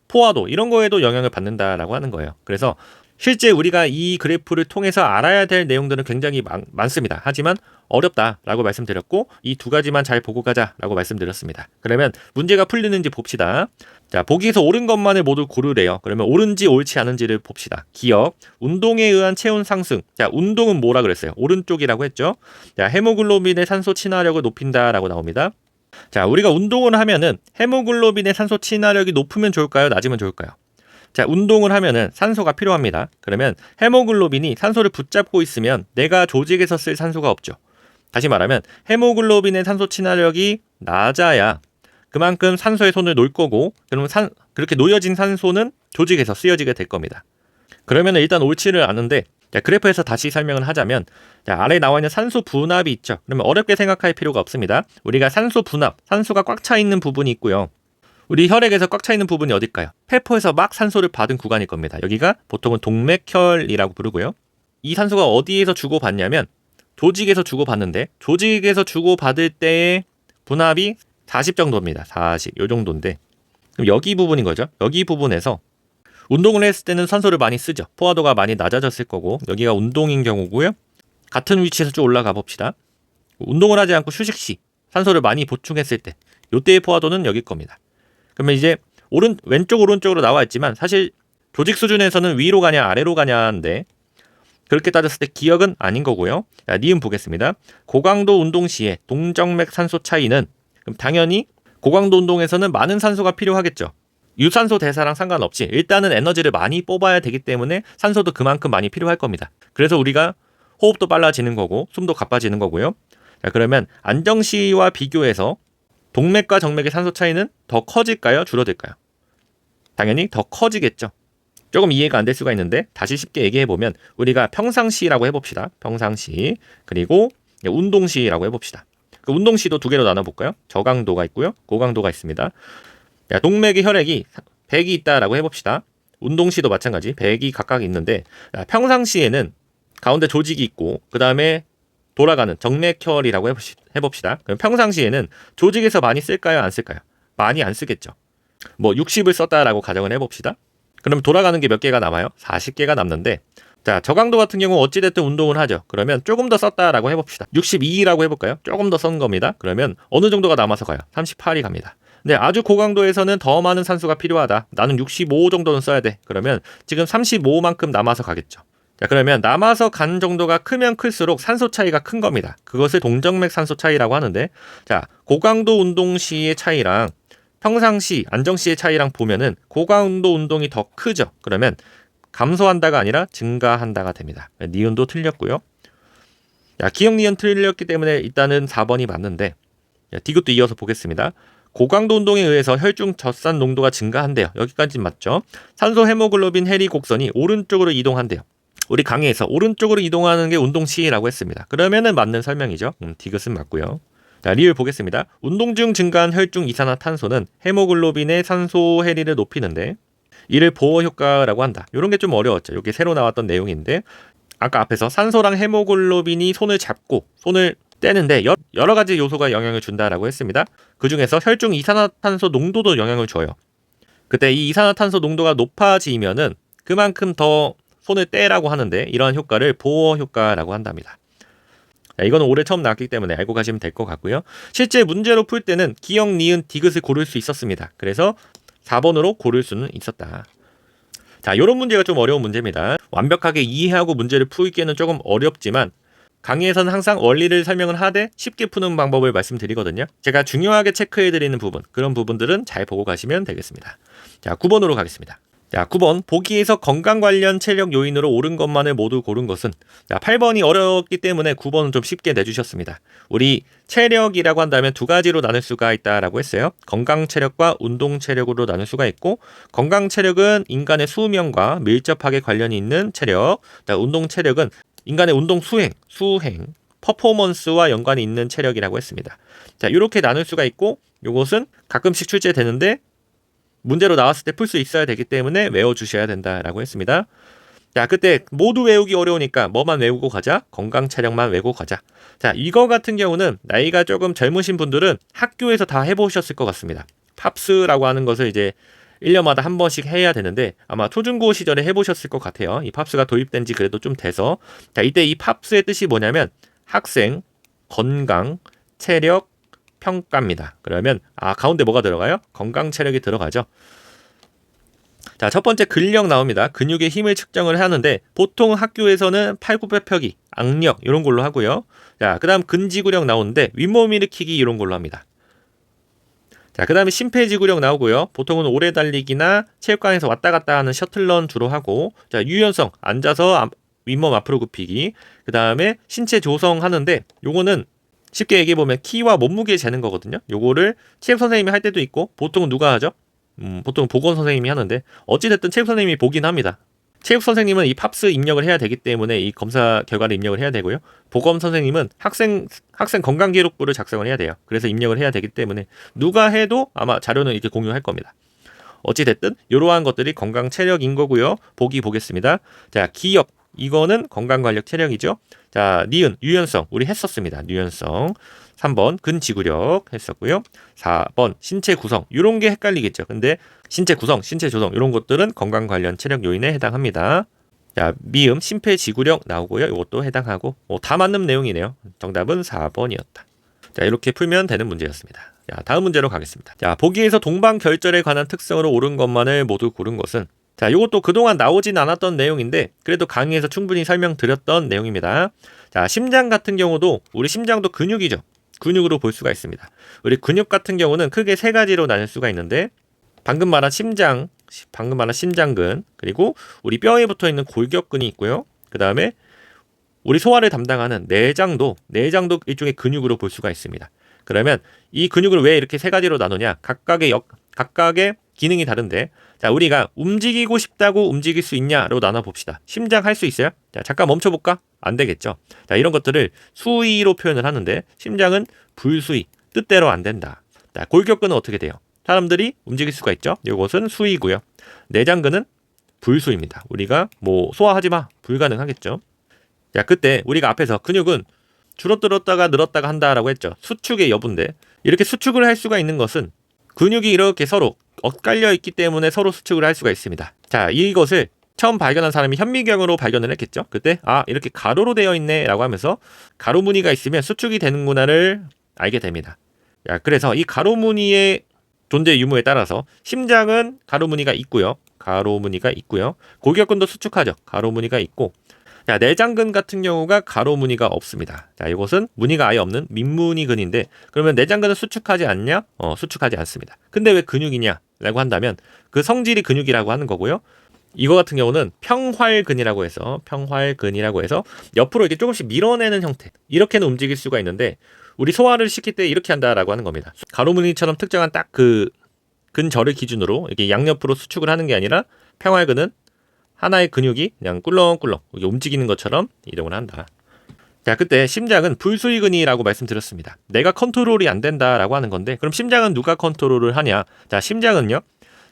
포화도 이런 거에도 영향을 받는다라고 하는 거예요. 그래서 실제 우리가 이 그래프를 통해서 알아야 될 내용들은 굉장히 많습니다. 하지만 어렵다라고 말씀드렸고 이 두 가지만 잘 보고 가자라고 말씀드렸습니다. 그러면 문제가 풀리는지 봅시다. 자, 보기에서 옳은 것만을 모두 고르래요. 그러면 옳은지 옳지 않은지를 봅시다. 기억, 운동에 의한 체온 상승. 자, 운동은 뭐라 그랬어요? 오른쪽이라고 했죠. 자, 헤모글로빈의 산소 친화력을 높인다라고 나옵니다. 자, 우리가 운동을 하면은 헤모글로빈의 산소 친화력이 높으면 좋을까요? 낮으면 좋을까요? 자, 운동을 하면은 산소가 필요합니다. 그러면 헤모글로빈이 산소를 붙잡고 있으면 내가 조직에서 쓸 산소가 없죠. 다시 말하면 헤모글로빈의 산소 친화력이 낮아야 그만큼 산소에 손을 놓을 거고 그러면 그렇게 놓여진 산소는 조직에서 쓰여지게 될 겁니다. 그러면 일단 옳지를 않은데 자, 그래프에서 다시 설명을 하자면 자, 아래에 나와 있는 산소 분압이 있죠. 그러면 어렵게 생각할 필요가 없습니다. 우리가 산소 분압, 산소가 꽉 차 있는 부분이 있고요. 우리 혈액에서 꽉 차 있는 부분이 어딜까요? 폐포에서 막 산소를 받은 구간일 겁니다. 여기가 보통은 동맥혈이라고 부르고요. 이 산소가 어디에서 주고받냐면 조직에서 주고받는데 조직에서 주고받을 때의 분압이 40 정도입니다. 40, 요 정도인데 그럼 여기 부분인 거죠. 여기 부분에서 운동을 했을 때는 산소를 많이 쓰죠. 포화도가 많이 낮아졌을 거고 여기가 운동인 경우고요. 같은 위치에서 쭉 올라가 봅시다. 운동을 하지 않고 휴식 시 산소를 많이 보충했을 때 요때의 포화도는 여기 겁니다. 그러면 이제 왼쪽 오른쪽으로 나와 있지만 사실 조직 수준에서는 위로 가냐 아래로 가냐인데 그렇게 따졌을 때 기억은 아닌 거고요. 자, 니은 보겠습니다. 고강도 운동 시에 동정맥 산소 차이는 그럼 당연히 고강도 운동에서는 많은 산소가 필요하겠죠. 유산소 대사랑 상관없이 일단은 에너지를 많이 뽑아야 되기 때문에 산소도 그만큼 많이 필요할 겁니다. 그래서 우리가 호흡도 빨라지는 거고 숨도 가빠지는 거고요. 자, 그러면 안정시와 비교해서 동맥과 정맥의 산소 차이는 더 커질까요? 줄어들까요? 당연히 더 커지겠죠. 조금 이해가 안 될 수가 있는데 다시 쉽게 얘기해보면 우리가 평상시라고 해봅시다. 평상시 그리고 운동시라고 해봅시다. 그 운동시도 두 개로 나눠볼까요? 저강도가 있고요. 고강도가 있습니다. 야, 동맥의 혈액이 100이 있다라고 해봅시다. 운동시도 마찬가지 100이 각각 있는데 평상시에는 가운데 조직이 있고 그 다음에 돌아가는 정맥혈이라고 해봅시다. 그럼 평상시에는 조직에서 많이 쓸까요? 안 쓸까요? 많이 안 쓰겠죠. 뭐 60을 썼다라고 가정을 해봅시다. 그럼 돌아가는 게 몇 개가 남아요? 40개가 남는데 자, 저강도 같은 경우 어찌됐든 운동을 하죠. 그러면 조금 더 썼다라고 해봅시다. 62라고 해볼까요? 조금 더 쓴 겁니다. 그러면 어느 정도가 남아서 가요? 38이 갑니다. 근데 아주 고강도에서는 더 많은 산소가 필요하다. 나는 65 정도는 써야 돼. 그러면 지금 35만큼 남아서 가겠죠. 자, 그러면 남아서 간 정도가 크면 클수록 산소 차이가 큰 겁니다. 그것을 동정맥 산소 차이라고 하는데 자, 고강도 운동 시의 차이랑 평상시, 안정시의 차이랑 보면은 고강도 운동이 더 크죠. 그러면 감소한다가 아니라 증가한다가 됩니다. 니은도 틀렸고요. 자, 기억 니은 틀렸기 때문에 일단은 4번이 맞는데 디귿도 이어서 보겠습니다. 고강도 운동에 의해서 혈중 젖산 농도가 증가한대요. 여기까지 맞죠? 산소 헤모글로빈 해리 곡선이 오른쪽으로 이동한대요. 우리 강의에서 오른쪽으로 이동하는 게 운동 시라고 했습니다. 그러면은 맞는 설명이죠. 디귿은 맞고요. 자, 리을 보겠습니다. 운동 중 증가한 혈중 이산화탄소는 헤모글로빈의 산소 해리를 높이는데 이를 보호 효과라고 한다. 이런 게 좀 어려웠죠. 여기 새로 나왔던 내용인데 아까 앞에서 산소랑 헤모글로빈이 손을 잡고 손을 떼는데 여러 가지 요소가 영향을 준다라고 했습니다. 그 중에서 혈중 이산화탄소 농도도 영향을 줘요. 그때 이 이산화탄소 농도가 높아지면은 그만큼 더 손을 떼라고 하는데 이러한 효과를 보호 효과라고 한답니다. 자, 이거는 올해 처음 나왔기 때문에 알고 가시면 될 것 같고요. 실제 문제로 풀 때는 기억, 니은, 디귿을 고를 수 있었습니다. 그래서 4번으로 고를 수는 있었다. 자, 이런 문제가 좀 어려운 문제입니다. 완벽하게 이해하고 문제를 풀기에는 조금 어렵지만 강의에서는 항상 원리를 설명을 하되 쉽게 푸는 방법을 말씀드리거든요. 제가 중요하게 체크해드리는 부분, 그런 부분들은 잘 보고 가시면 되겠습니다. 자, 9번으로 가겠습니다. 자, 9번 보기에서 건강 관련 체력 요인으로 옳은 것만을 모두 고른 것은. 자, 8번이 어렵기 때문에 9번은 좀 쉽게 내주셨습니다. 우리 체력이라고 한다면 두 가지로 나눌 수가 있다라고 했어요. 건강 체력과 운동 체력으로 나눌 수가 있고, 건강 체력은 인간의 수명과 밀접하게 관련이 있는 체력, 자, 운동 체력은 인간의 운동 수행, 퍼포먼스와 연관이 있는 체력이라고 했습니다. 자, 이렇게 나눌 수가 있고, 이것은 가끔씩 출제되는데 문제로 나왔을 때 풀 수 있어야 되기 때문에 외워주셔야 된다라고 했습니다. 자, 그때 모두 외우기 어려우니까 뭐만 외우고 가자? 건강 체력만 외우고 가자. 자, 이거 같은 경우는 나이가 조금 젊으신 분들은 학교에서 다 해보셨을 것 같습니다. 팝스라고 하는 것을 이제 1년마다 한 번씩 해야 되는데 아마 초중고 시절에 해보셨을 것 같아요. 이 팝스가 도입된 지 그래도 좀 돼서. 자, 이때 이 팝스의 뜻이 뭐냐면 학생, 건강, 체력, 평가입니다. 그러면 가운데 뭐가 들어가요? 건강 체력이 들어가죠. 자, 첫 번째 근력 나옵니다. 근육의 힘을 측정을 하는데 보통 학교에서는 팔굽혀펴기, 악력 이런 걸로 하고요. 자, 그다음 근지구력 나오는데 윗몸 일으키기 이런 걸로 합니다. 자, 그다음에 심폐지구력 나오고요. 보통은 오래 달리기나 체육관에서 왔다 갔다 하는 셔틀런 주로 하고, 자, 유연성 앉아서 윗몸 앞으로 굽히기. 그다음에 신체 조성 하는데 요거는 쉽게 얘기해 보면 키와 몸무게 재는 거거든요. 요거를 체육 선생님이 할 때도 있고 보통은 누가 하죠? 보통 보건 선생님이 하는데 어찌됐든 체육 선생님이 보긴 합니다. 체육 선생님은 이 팝스 입력을 해야 되기 때문에 이 검사 결과를 입력을 해야 되고요. 보건 선생님은 학생 건강 기록부를 작성을 해야 돼요. 그래서 입력을 해야 되기 때문에 누가 해도 아마 자료는 이렇게 공유할 겁니다. 어찌됐든 이러한 것들이 건강 체력인 거고요. 보기 보겠습니다. 자, 기억 이거는 건강관력 체력이죠. 자, 니은 유연성 우리 했었습니다. 유연성. 3번 근지구력 했었고요. 4번 신체 구성 이런 게 헷갈리겠죠. 근데 신체 구성, 신체 조성 이런 것들은 건강 관련 체력 요인에 해당합니다. 자, 미음 심폐지구력 나오고요. 이것도 해당하고 다 맞는 내용이네요. 정답은 4번이었다. 자, 이렇게 풀면 되는 문제였습니다. 자, 다음 문제로 가겠습니다. 자, 보기에서 동방결절에 관한 특성으로 옳은 것만을 모두 고른 것은. 자, 이것도 그동안 나오진 않았던 내용인데 그래도 강의에서 충분히 설명드렸던 내용입니다. 자, 심장 같은 경우도 우리 심장도 근육이죠. 근육으로 볼 수가 있습니다. 우리 근육 같은 경우는 크게 세 가지로 나눌 수가 있는데 방금 말한 심장근, 그리고 우리 뼈에 붙어 있는 골격근이 있고요. 그 다음에 우리 소화를 담당하는 내장도 일종의 근육으로 볼 수가 있습니다. 그러면 이 근육을 왜 이렇게 세 가지로 나누냐? 각각의 기능이 다른데, 자, 우리가 움직이고 싶다고 움직일 수 있냐로 나눠봅시다. 심장 할 수 있어요? 자, 잠깐 멈춰볼까? 안 되겠죠. 자, 이런 것들을 수위로 표현을 하는데 심장은 불수위, 뜻대로 안 된다. 자, 골격근은 어떻게 돼요? 사람들이 움직일 수가 있죠. 이것은 수위고요. 내장근은 불수입니다. 우리가 소화하지 마, 불가능하겠죠. 자, 그때 우리가 앞에서 근육은 줄어들었다가 늘었다가 한다라고 했죠. 수축의 여부인데 이렇게 수축을 할 수가 있는 것은 근육이 이렇게 서로 엇갈려 있기 때문에 서로 수축을 할 수가 있습니다. 자, 이것을 처음 발견한 사람이 현미경으로 발견을 했겠죠. 그때 이렇게 가로로 되어 있네 라고 하면서 가로 무늬가 있으면 수축이 되는구나를 알게 됩니다. 자, 그래서 이 가로 무늬의 존재 유무에 따라서 심장은 가로 무늬가 있고요. 골격근도 수축하죠. 가로 무늬가 있고, 자, 내장근 같은 경우가 가로 무늬가 없습니다. 자, 이것은 무늬가 아예 없는 민무늬근인데 그러면 내장근은 수축하지 않냐? 수축하지 않습니다. 근데 왜 근육이냐? 라고 한다면 그 성질이 근육이라고 하는 거고요. 이거 같은 경우는 평활근이라고 해서 옆으로 이렇게 조금씩 밀어내는 형태, 이렇게는 움직일 수가 있는데 우리 소화를 시킬 때 이렇게 한다라고 하는 겁니다. 가로무늬처럼 특정한 딱 그 근절을 기준으로 이렇게 양옆으로 수축을 하는 게 아니라 평활근은 하나의 근육이 그냥 꿀렁꿀렁 움직이는 것처럼 이동을 한다. 자, 그때 심장은 불수의근이라고 말씀드렸습니다. 내가 컨트롤이 안 된다라고 하는 건데 그럼 심장은 누가 컨트롤을 하냐? 자, 심장은요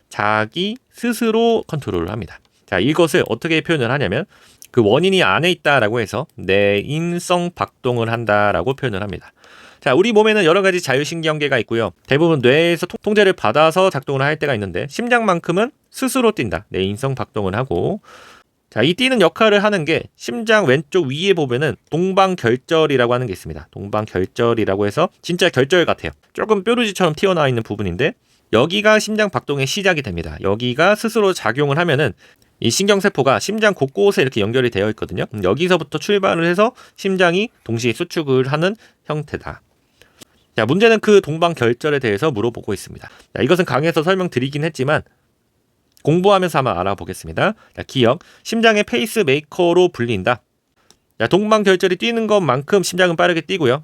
자기 스스로 컨트롤을 합니다. 자, 이것을 어떻게 표현을 하냐면 그 원인이 안에 있다라고 해서 내인성 박동을 한다라고 표현을 합니다. 자, 우리 몸에는 여러 가지 자율신경계가 있고요. 대부분 뇌에서 통제를 받아서 작동을 할 때가 있는데 심장만큼은 스스로 뛴다. 내인성 박동을 하고, 자, 이 뛰는 역할을 하는 게 심장 왼쪽 위에 보면은 동방결절이라고 하는 게 있습니다. 동방결절이라고 해서 진짜 결절 같아요. 조금 뾰루지처럼 튀어나와 있는 부분인데 여기가 심장 박동의 시작이 됩니다. 여기가 스스로 작용을 하면은 이 신경세포가 심장 곳곳에 이렇게 연결이 되어 있거든요. 여기서부터 출발을 해서 심장이 동시에 수축을 하는 형태다. 자, 문제는 그 동방결절에 대해서 물어보고 있습니다. 자, 이것은 강의에서 설명드리긴 했지만 공부하면서 한번 알아보겠습니다. 자, 기억, 심장의 페이스메이커로 불린다. 자, 동방결절이 뛰는 것만큼 심장은 빠르게 뛰고요.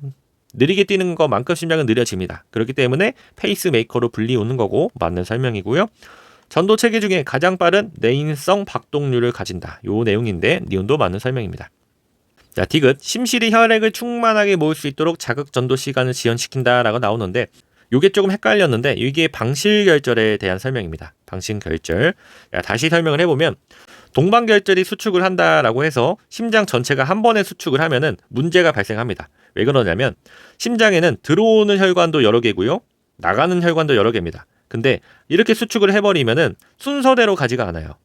느리게 뛰는 것만큼 심장은 느려집니다. 그렇기 때문에 페이스메이커로 불리우는 거고 맞는 설명이고요. 전도 체계 중에 가장 빠른 내인성 박동률을 가진다. 요 내용인데 니온도 맞는 설명입니다. 자, 디귿, 심실이 혈액을 충만하게 모을 수 있도록 자극 전도 시간을 지연시킨다라고 나오는데 요게 조금 헷갈렸는데 이게 방실결절에 대한 설명입니다. 방실결절. 자, 다시 설명을 해보면 동방결절이 수축을 한다라고 해서 심장 전체가 한 번에 수축을 하면은 문제가 발생합니다. 왜 그러냐면 심장에는 들어오는 혈관도 여러 개고요. 나가는 혈관도 여러 개입니다. 근데 이렇게 수축을 해버리면은 순서대로 가지가 않아요.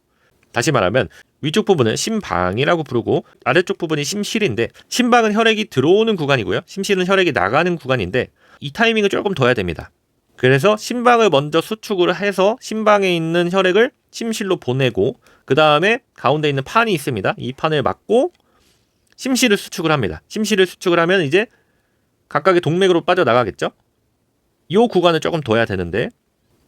다시 말하면 위쪽 부분은 심방이라고 부르고 아래쪽 부분이 심실인데 심방은 혈액이 들어오는 구간이고요. 심실은 혈액이 나가는 구간인데 이 타이밍을 조금 둬야 됩니다. 그래서 심방을 먼저 수축을 해서 심방에 있는 혈액을 심실로 보내고 그 다음에 가운데 있는 판이 있습니다. 이 판을 막고 심실을 수축을 합니다. 심실을 수축을 하면 이제 각각의 동맥으로 빠져나가겠죠. 이 구간을 조금 둬야 되는데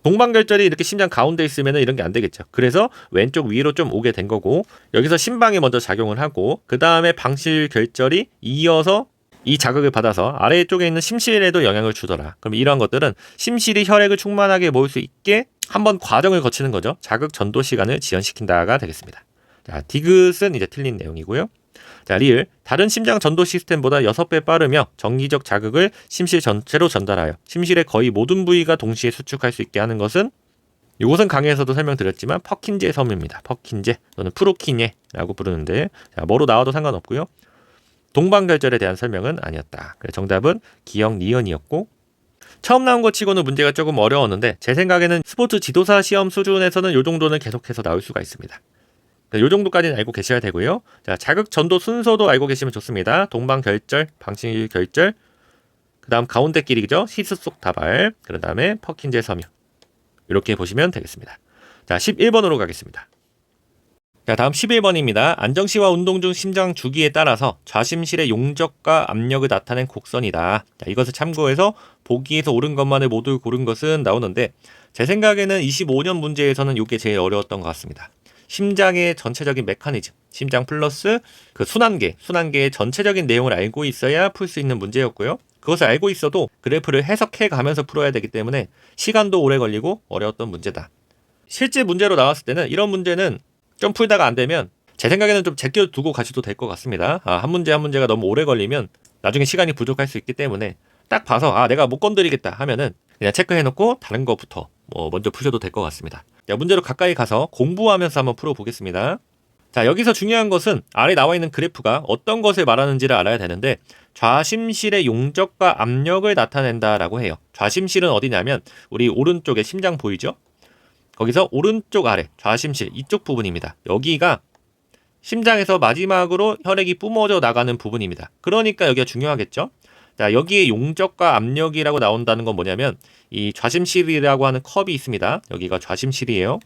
동방결절이 이렇게 심장 가운데 있으면 이런 게 안 되겠죠. 그래서 왼쪽 위로 좀 오게 된 거고 여기서 심방에 먼저 작용을 하고 그 다음에 방실결절이 이어서 이 자극을 받아서 아래쪽에 있는 심실에도 영향을 주더라. 그럼 이러한 것들은 심실이 혈액을 충만하게 모을 수 있게 한번 과정을 거치는 거죠. 자극 전도 시간을 지연시킨다가 되겠습니다. 자, 디귿은 이제 틀린 내용이고요. 자, 리을, 다른 심장 전도 시스템보다 6배 빠르며 정기적 자극을 심실 전체로 전달하여 심실의 거의 모든 부위가 동시에 수축할 수 있게 하는 것은 이것은 강의에서도 설명드렸지만 퍼킨제 섬유입니다. 퍼킨제 또는 프로키네라고 부르는데 자, 뭐로 나와도 상관없고요. 동방결절에 대한 설명은 아니었다. 그래서 정답은 기억 니은이었고 처음 나온 것 치고는 문제가 조금 어려웠는데 제 생각에는 스포츠 지도사 시험 수준에서는 이 정도는 계속해서 나올 수가 있습니다. 이 정도까지는 알고 계셔야 되고요. 자, 자극 전도 순서도 알고 계시면 좋습니다. 동방결절, 방실결절, 그 다음 가운데 길이죠. 시스 속 다발, 그 다음에 퍼킨제 섬유. 이렇게 보시면 되겠습니다. 자, 11번으로 가겠습니다. 자, 다음 11번입니다. 안정시와 운동 중 심장 주기에 따라서 좌심실의 용적과 압력을 나타낸 곡선이다. 자, 이것을 참고해서 보기에서 옳은 것만을 모두 고른 것은 나오는데 제 생각에는 25년 문제에서는 이게 제일 어려웠던 것 같습니다. 심장의 전체적인 메커니즘, 심장 플러스 그 순환계의 전체적인 내용을 알고 있어야 풀 수 있는 문제였고요. 그것을 알고 있어도 그래프를 해석해 가면서 풀어야 되기 때문에 시간도 오래 걸리고 어려웠던 문제다. 실제 문제로 나왔을 때는 이런 문제는 좀 풀다가 안 되면 제 생각에는 좀 제껴두고 가셔도 될 것 같습니다. 한 문제 한 문제가 너무 오래 걸리면 나중에 시간이 부족할 수 있기 때문에 딱 봐서 내가 못 건드리겠다 하면은 그냥 체크해놓고 다른 거부터 먼저 푸셔도 될 것 같습니다. 자, 문제로 가까이 가서 공부하면서 한번 풀어보겠습니다. 자, 여기서 중요한 것은 아래 나와 있는 그래프가 어떤 것을 말하는지를 알아야 되는데 좌심실의 용적과 압력을 나타낸다라고 해요. 좌심실은 어디냐면 우리 오른쪽에 심장 보이죠? 거기서 오른쪽 아래 좌심실 이쪽 부분입니다. 여기가 심장에서 마지막으로 혈액이 뿜어져 나가는 부분입니다. 그러니까 여기가 중요하겠죠? 자, 여기에 용적과 압력이라고 나온다는 건 뭐냐면 이 좌심실이라고 하는 컵이 있습니다. 여기가 좌심실이에요.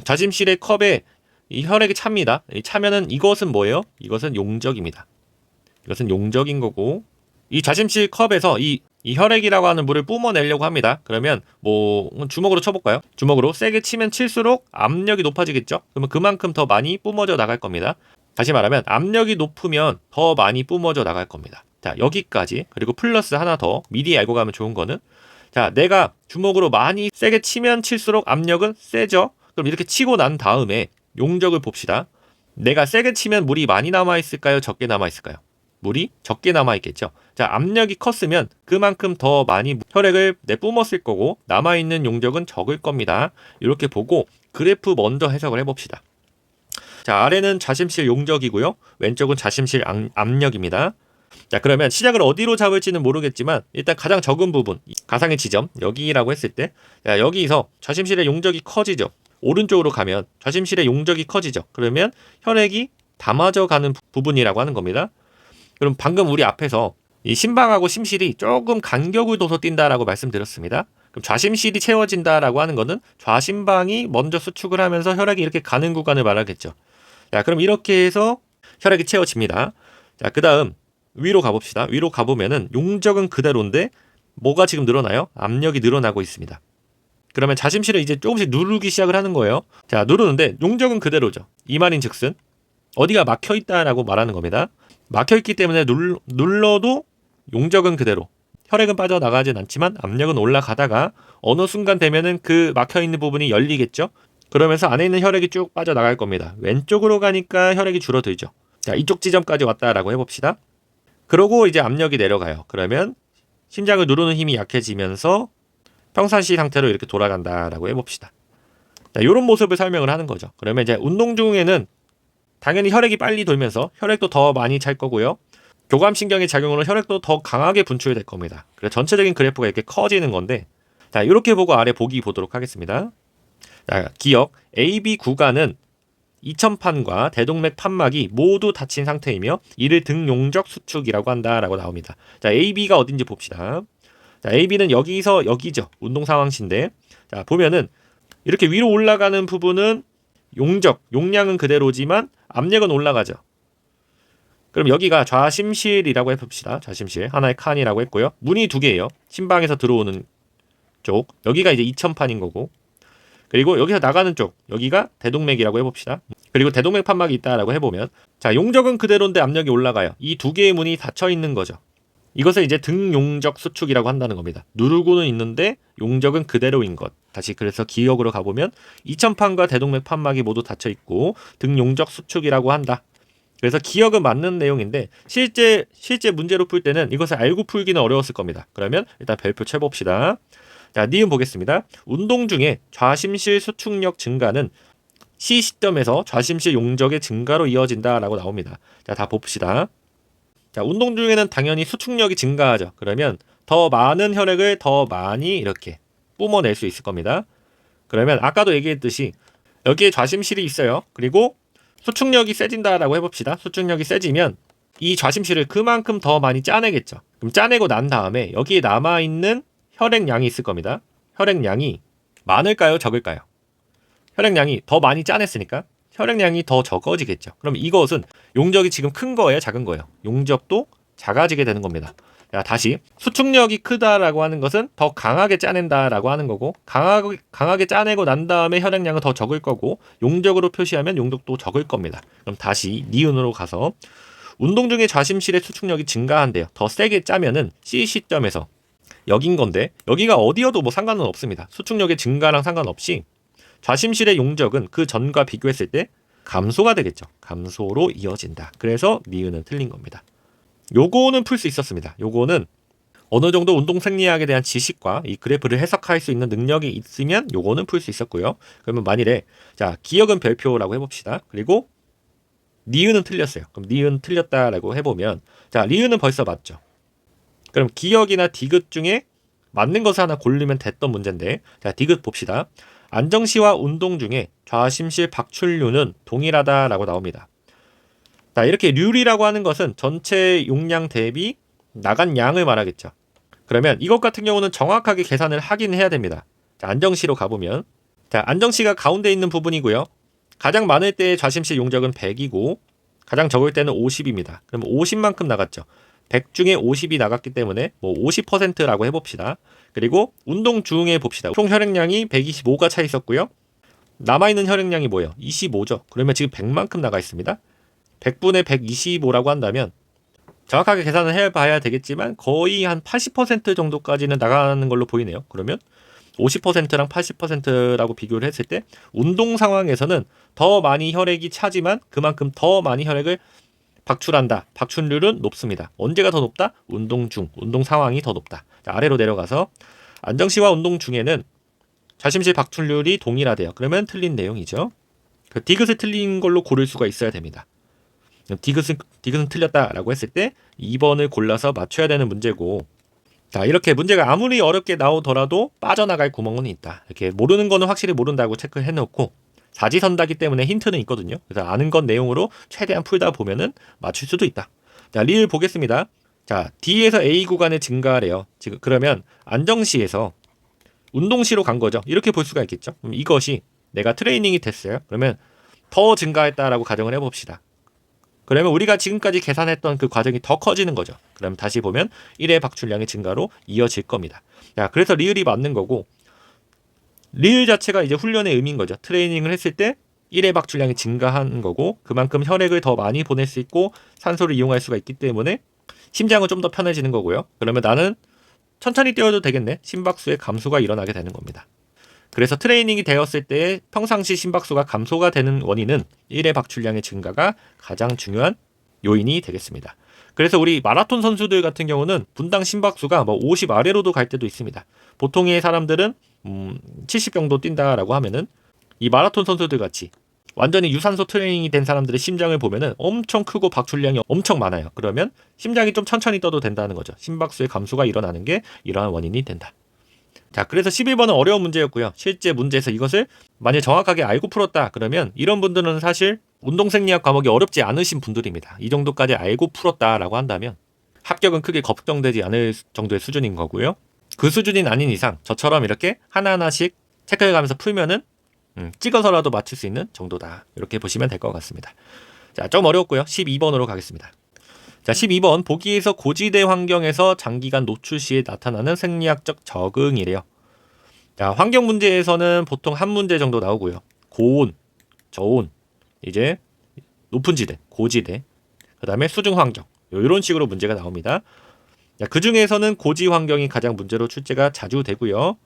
좌심실의 컵에 이 혈액이 찹니다. 차면은 이것은 뭐예요? 이것은 용적입니다. 이것은 용적인 거고 이 좌심실 컵에서 이 혈액이라고 하는 물을 뿜어내려고 합니다. 그러면 주먹으로 쳐볼까요? 주먹으로 세게 치면 칠수록 압력이 높아지겠죠? 그러면 그만큼 더 많이 뿜어져 나갈 겁니다. 다시 말하면 압력이 높으면 더 많이 뿜어져 나갈 겁니다. 자, 여기까지. 그리고 플러스 하나 더 미리 알고 가면 좋은 거는 자, 내가 주먹으로 많이 세게 치면 칠수록 압력은 세죠? 그럼 이렇게 치고 난 다음에 용적을 봅시다. 내가 세게 치면 물이 많이 남아있을까요? 적게 남아있을까요? 물이 적게 남아있겠죠. 자, 압력이 컸으면 그만큼 더 많이 혈액을 내뿜었을 거고 남아있는 용적은 적을 겁니다. 이렇게 보고 그래프 먼저 해석을 해봅시다. 자, 아래는 좌심실 용적이고요. 왼쪽은 좌심실 압력입니다. 자, 그러면 시작을 어디로 잡을지는 모르겠지만 일단 가장 적은 부분, 가상의 지점 여기라고 했을 때 자, 여기서 좌심실의 용적이 커지죠. 오른쪽으로 가면 좌심실의 용적이 커지죠. 그러면 혈액이 담아져 가는 부분이라고 하는 겁니다. 그럼 방금 우리 앞에서 이 심방하고 심실이 조금 간격을 둬서 뛴다라고 말씀드렸습니다. 그럼 좌심실이 채워진다라고 하는 거는 좌심방이 먼저 수축을 하면서 혈액이 이렇게 가는 구간을 말하겠죠. 자, 그럼 이렇게 해서 혈액이 채워집니다. 자, 그 다음 위로 가봅시다. 위로 가보면은 용적은 그대로인데 뭐가 지금 늘어나요? 압력이 늘어나고 있습니다. 그러면 좌심실을 이제 조금씩 누르기 시작을 하는 거예요. 자, 누르는데 용적은 그대로죠. 이 말인 즉슨 어디가 막혀있다라고 말하는 겁니다. 막혀있기 때문에 눌러도 용적은 그대로. 혈액은 빠져나가진 않지만 압력은 올라가다가 어느 순간 되면은 그 막혀있는 부분이 열리겠죠. 그러면서 안에 있는 혈액이 쭉 빠져나갈 겁니다. 왼쪽으로 가니까 혈액이 줄어들죠. 자, 이쪽 지점까지 왔다라고 해봅시다. 그러고 이제 압력이 내려가요. 그러면 심장을 누르는 힘이 약해지면서 평상시 상태로 이렇게 돌아간다라고 해봅시다. 자, 이런 모습을 설명을 하는 거죠. 그러면 이제 운동 중에는 당연히 혈액이 빨리 돌면서 혈액도 더 많이 찰 거고요. 교감신경의 작용으로 혈액도 더 강하게 분출될 겁니다. 그래서 전체적인 그래프가 이렇게 커지는 건데, 자, 이렇게 보고 아래 보기 보도록 하겠습니다. 자, 기억 AB 구간은 이천판과 대동맥 판막이 모두 닫힌 상태이며 이를 등용적 수축이라고 한다라고 나옵니다. 자, AB가 어딘지 봅시다. 자, AB는 여기서 여기죠. 운동 상황시인데, 자, 보면은 이렇게 위로 올라가는 부분은 용량은 그대로지만 압력은 올라가죠. 그럼 여기가 좌심실이라고 해봅시다. 좌심실 하나의 칸이라고 했고요. 문이 두 개예요. 심방에서 들어오는 쪽, 여기가 이제 이천판인 거고, 그리고 여기서 나가는 쪽, 여기가 대동맥이라고 해봅시다. 그리고 대동맥 판막이 있다라고 해보면, 자, 용적은 그대로인데 압력이 올라가요. 이 두 개의 문이 닫혀 있는 거죠. 이것을 이제 등용적 수축이라고 한다는 겁니다. 누르고는 있는데 용적은 그대로인 것. 다시 그래서 기억으로 가보면 이천판과 대동맥 판막이 모두 닫혀 있고 등용적 수축이라고 한다. 그래서 기억은 맞는 내용인데 실제 문제로 풀 때는 이것을 알고 풀기는 어려웠을 겁니다. 그러면 일단 별표 쳐봅시다. 자, 니은 보겠습니다. 운동 중에 좌심실 수축력 증가는 C 시점에서 좌심실 용적의 증가로 이어진다라고 나옵니다. 자, 다 봅시다. 자, 운동 중에는 당연히 수축력이 증가하죠. 그러면 더 많은 혈액을 더 많이 이렇게 뿜어낼 수 있을 겁니다. 그러면 아까도 얘기했듯이 여기에 좌심실이 있어요. 그리고 수축력이 세진다라고 해봅시다. 수축력이 세지면 이 좌심실을 그만큼 더 많이 짜내겠죠. 그럼 짜내고 난 다음에 여기에 남아있는 혈액량이 있을 겁니다. 혈액량이 많을까요? 적을까요? 혈액량이 더 많이 짜냈으니까 혈액량이 더 적어지겠죠. 그럼 이것은 용적이 지금 큰 거예요? 작은 거예요? 용적도 작아지게 되는 겁니다. 자, 다시 수축력이 크다라고 하는 것은 더 강하게 짜낸다라고 하는 거고, 강하게 짜내고 난 다음에 혈액량은 더 적을 거고, 용적으로 표시하면 용적도 적을 겁니다. 그럼 다시 니은으로 가서 운동 중에 좌심실의 수축력이 증가한대요. 더 세게 짜면은 C 시점에서 여긴 건데, 여기가 어디여도 뭐 상관은 없습니다. 수축력의 증가랑 상관없이 좌심실의 용적은 그 전과 비교했을 때 감소가 되겠죠. 감소로 이어진다. 그래서 니은은 틀린 겁니다. 요거는 풀 수 있었습니다. 요거는 어느 정도 운동 생리학에 대한 지식과 이 그래프를 해석할 수 있는 능력이 있으면 요거는 풀 수 있었고요. 그러면 만일에 자, 기억은 별표라고 해봅시다. 그리고 니은은 틀렸어요. 그럼 니은 틀렸다라고 해보면, 자, 리은은 벌써 맞죠. 그럼 기억이나 디귿 중에 맞는 것을 하나 고르면 됐던 문제인데, 자, 디귿 봅시다. 안정시와 운동 중에 좌심실 박출류는 동일하다라고 나옵니다. 자, 이렇게 률이라고 하는 것은 전체 용량 대비 나간 양을 말하겠죠. 그러면 이것 같은 경우는 정확하게 계산을 하긴 해야 됩니다. 자, 안정시로 가보면, 자, 안정시가 가운데 있는 부분이고요. 가장 많을 때의 좌심실 용적은 100이고 가장 적을 때는 50입니다. 그럼 50만큼 나갔죠. 100 중에 50이 나갔기 때문에 뭐 50%라고 해봅시다. 그리고 운동 중에 봅시다. 총 혈액량이 125가 차 있었고요. 남아있는 혈액량이 뭐예요? 25죠. 그러면 지금 100만큼 나가 있습니다. 100분의 125라고 한다면 정확하게 계산을 해봐야 되겠지만 거의 한 80% 정도까지는 나가는 걸로 보이네요. 그러면 50%랑 80%라고 비교를 했을 때 운동 상황에서는 더 많이 혈액이 차지만 그만큼 더 많이 혈액을 박출한다. 박출률은 높습니다. 언제가 더 높다? 운동 중, 운동 상황이 더 높다. 자, 아래로 내려가서 안정시와 운동 중에는 좌심실 박출률이 동일하대요. 그러면 틀린 내용이죠. 그 디귿을 틀린 걸로 고를 수가 있어야 됩니다. 디귿은 틀렸다라고 했을 때 2번을 골라서 맞춰야 되는 문제고, 자, 이렇게 문제가 아무리 어렵게 나오더라도 빠져나갈 구멍은 있다. 이렇게 모르는 거는 확실히 모른다고 체크해 놓고 사지선다기 때문에 힌트는 있거든요. 그래서 아는 건 내용으로 최대한 풀다 보면은 맞출 수도 있다. 자, 리을 보겠습니다. 자, D에서 A 구간의 증가래요. 지금 그러면 안정시에서 운동시로 간 거죠. 이렇게 볼 수가 있겠죠. 그럼 이것이 내가 트레이닝이 됐어요. 그러면 더 증가했다라고 가정을 해봅시다. 그러면 우리가 지금까지 계산했던 그 과정이 더 커지는 거죠. 그럼 다시 보면 1의 박출량의 증가로 이어질 겁니다. 자, 그래서 리을이 맞는 거고, 리을 자체가 이제 훈련의 의미인 거죠. 트레이닝을 했을 때 1회 박출량이 증가한 거고 그만큼 혈액을 더 많이 보낼 수 있고 산소를 이용할 수가 있기 때문에 심장은 좀 더 편해지는 거고요. 그러면 나는 천천히 뛰어도 되겠네. 심박수의 감소가 일어나게 되는 겁니다. 그래서 트레이닝이 되었을 때 평상시 심박수가 감소가 되는 원인은 1회 박출량의 증가가 가장 중요한 요인이 되겠습니다. 그래서 우리 마라톤 선수들 같은 경우는 분당 심박수가 50 아래로도 갈 때도 있습니다. 보통의 사람들은 70 정도 뛴다라고 하면은 이 마라톤 선수들 같이 완전히 유산소 트레이닝이 된 사람들의 심장을 보면은 엄청 크고 박출량이 엄청 많아요. 그러면 심장이 좀 천천히 떠도 된다는 거죠. 심박수의 감소가 일어나는 게 이러한 원인이 된다. 자, 그래서 11번은 어려운 문제였고요. 실제 문제에서 이것을 만약 정확하게 알고 풀었다 그러면 이런 분들은 사실 운동생리학 과목이 어렵지 않으신 분들입니다. 이 정도까지 알고 풀었다라고 한다면 합격은 크게 걱정되지 않을 정도의 수준인 거고요. 그 수준이 아닌 이상 저처럼 이렇게 하나하나씩 체크해 가면서 풀면은 찍어서라도 맞출 수 있는 정도다. 이렇게 보시면 될 것 같습니다. 자, 좀 어려웠고요. 12번으로 가겠습니다. 자, 12번 보기에서 고지대 환경에서 장기간 노출 시에 나타나는 생리학적 적응이래요. 자, 환경 문제에서는 보통 한 문제 정도 나오고요. 고온, 저온, 이제 높은 지대, 고지대, 그 다음에 수중 환경 이런 식으로 문제가 나옵니다. 자, 그 중에서는 고지 환경이 가장 문제로 출제가 자주 되고요.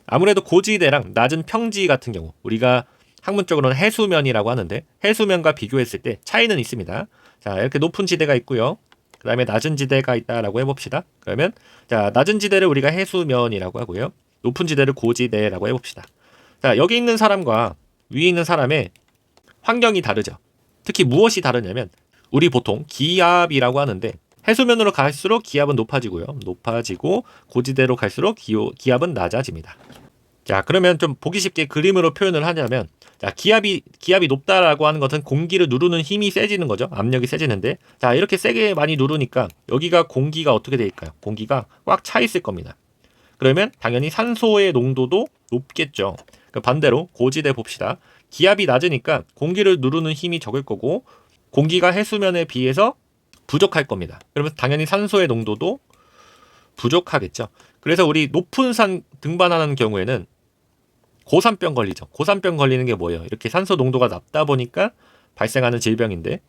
아무래도 고지대랑 낮은 평지 같은 경우 우리가 학문적으로는 해수면이라고 하는데 해수면과 비교했을 때 차이는 있습니다. 자, 이렇게 높은 지대가 있고요. 그 다음에 낮은 지대가 있다라고 해봅시다. 그러면 자, 낮은 지대를 우리가 해수면이라고 하고요. 높은 지대를 고지대라고 해봅시다. 자, 여기 있는 사람과 위에 있는 사람의 환경이 다르죠. 특히 무엇이 다르냐면 우리 보통 기압이라고 하는데 해수면으로 갈수록 기압은 높아지고요. 높아지고 고지대로 갈수록 기압은 낮아집니다. 자, 그러면 좀 보기 쉽게 그림으로 표현을 하자면 자, 기압이 높다라고 하는 것은 공기를 누르는 힘이 세지는 거죠. 압력이 세지는데 자, 이렇게 세게 많이 누르니까 여기가 공기가 어떻게 될까요? 공기가 꽉 차 있을 겁니다. 그러면 당연히 산소의 농도도 높겠죠. 반대로 고지대 봅시다. 기압이 낮으니까 공기를 누르는 힘이 적을 거고 공기가 해수면에 비해서 부족할 겁니다. 그러면 당연히 산소의 농도도 부족하겠죠. 그래서 우리 높은 산 등반하는 경우에는 고산병 걸리죠. 고산병 걸리는 게 뭐예요? 이렇게 산소 농도가 낮다 보니까 발생하는 질병인데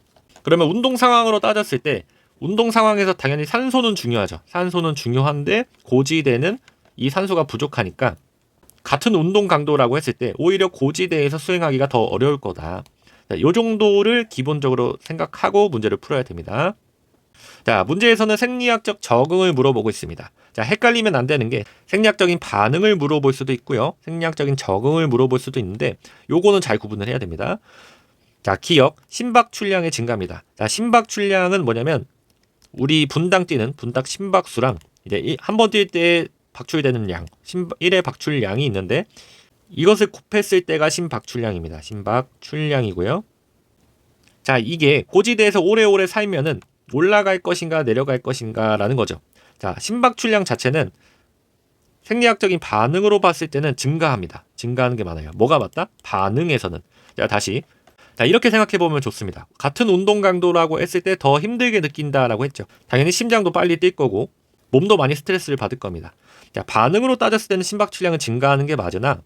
그러면 운동 상황으로 따졌을 때 운동 상황에서 당연히 산소는 중요하죠. 산소는 중요한데 고지대는 이 산소가 부족하니까 같은 운동 강도라고 했을 때 오히려 고지대에서 수행하기가 더 어려울 거다. 자, 이 정도를 기본적으로 생각하고 문제를 풀어야 됩니다. 자, 문제에서는 생리학적 적응을 물어보고 있습니다. 자, 헷갈리면 안 되는 게 생리학적인 반응을 물어볼 수도 있고요. 생리학적인 적응을 물어볼 수도 있는데 요거는 잘 구분을 해야 됩니다. 자, 기억, 심박출량의 증가입니다. 자, 심박출량은 뭐냐면 우리 분당 뛰는 분당 심박수랑 이제 한 번 뛸 때 박출되는 양, 1회 박출량이 있는데 이것을 곱했을 때가 심박출량입니다. 심박출량이고요. 자, 이게 고지대에서 오래오래 살면은 올라갈 것인가 내려갈 것인가 라는 거죠. 자, 심박출량 자체는 생리학적인 반응으로 봤을 때는 증가합니다. 증가하는 게 많아요. 뭐가 맞다? 반응에서는. 자, 다시. 자, 이렇게 생각해 보면 좋습니다. 같은 운동 강도라고 했을 때 더 힘들게 느낀다라고 했죠. 당연히 심장도 빨리 뛸 거고 몸도 많이 스트레스를 받을 겁니다. 자, 반응으로 따졌을 때는 심박출량은 증가하는 게 맞으나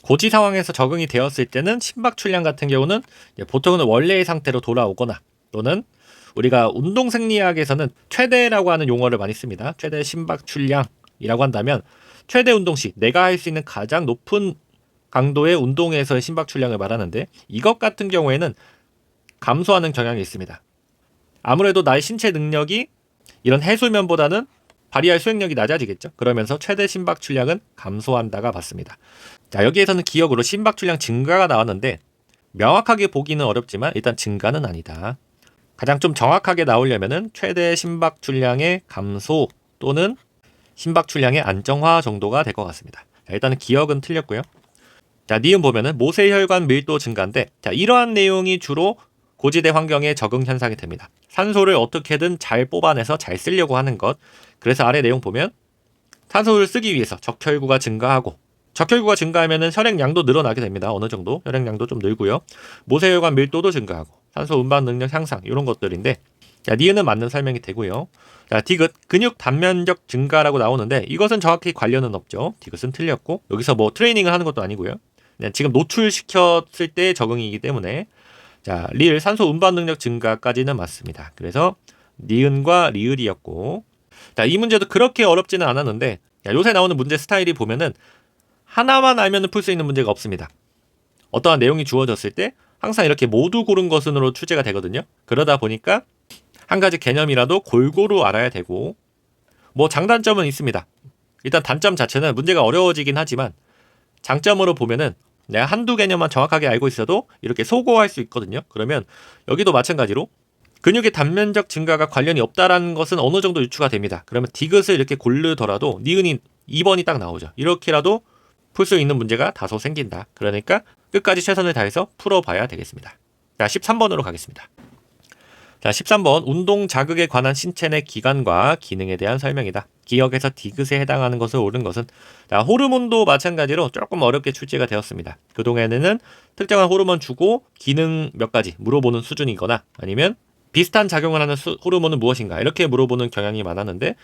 고지 상황에서 적응이 되었을 때는 심박출량 같은 경우는 보통은 원래의 상태로 돌아오거나 또는 우리가 운동생리학에서는 최대라고 하는 용어를 많이 씁니다. 최대 심박출량이라고 한다면 최대 운동 시 내가 할 수 있는 가장 높은 강도의 운동에서의 심박출량을 말하는데 이것 같은 경우에는 감소하는 경향이 있습니다. 아무래도 나의 신체 능력이 이런 해수면보다는 발휘할 수행력이 낮아지겠죠. 그러면서 최대 심박출량은 감소한다가 맞습니다. 자, 여기에서는 기억으로 심박출량 증가가 나왔는데 명확하게 보기는 어렵지만 일단 증가는 아니다. 가장 좀 정확하게 나오려면은 최대 심박출량의 감소 또는 심박출량의 안정화 정도가 될 것 같습니다. 자, 일단은 기억은 틀렸고요. 자, 니은 보면은 모세혈관 밀도 증가인데 자, 이러한 내용이 주로 고지대 환경에 적응 현상이 됩니다. 산소를 어떻게든 잘 뽑아내서 잘 쓰려고 하는 것. 그래서 아래 내용 보면 산소를 쓰기 위해서 적혈구가 증가하고 적혈구가 증가하면은 혈액량도 늘어나게 됩니다. 어느 정도 혈액량도 좀 늘고요. 모세혈관 밀도도 증가하고 산소 운반 능력 향상 이런 것들인데 자, 니은은 맞는 설명이 되고요. 자, 디귿 근육 단면적 증가라고 나오는데 이것은 정확히 관련은 없죠. 디귿은 틀렸고 여기서 뭐 트레이닝을 하는 것도 아니고요. 그냥 지금 노출시켰을 때 적응이기 때문에 자, 리을 산소 운반 능력 증가까지는 맞습니다. 그래서 니은과 리을이었고 자, 이 문제도 그렇게 어렵지는 않았는데 야, 요새 나오는 문제 스타일이 보면은 하나만 알면 풀 수 있는 문제가 없습니다. 어떠한 내용이 주어졌을 때 항상 이렇게 모두 고른 것으로 출제가 되거든요. 그러다 보니까 한 가지 개념이라도 골고루 알아야 되고 뭐 장단점은 있습니다. 일단 단점 자체는 문제가 어려워지긴 하지만 장점으로 보면은 내가 한두 개념만 정확하게 알고 있어도 이렇게 소거할 수 있거든요. 그러면 여기도 마찬가지로 근육의 단면적 증가가 관련이 없다라는 것은 어느 정도 유추가 됩니다. 그러면 디귿을 이렇게 고르더라도 니은이 2번이 딱 나오죠. 이렇게라도 풀 수 있는 문제가 다소 생긴다. 그러니까 끝까지 최선을 다해서 풀어봐야 되겠습니다. 자, 13번으로 가겠습니다. 자, 13번 운동 자극에 관한 신체 내 기관과 기능에 대한 설명이다. 기억에서 디귿에 해당하는 것을 옳은 것은 자, 호르몬도 마찬가지로 조금 어렵게 출제가 되었습니다. 그동안에는 특정한 호르몬 주고 기능 몇 가지 물어보는 수준이거나 아니면 비슷한 작용을 하는 호르몬은 무엇인가 이렇게 물어보는 경향이 많았는데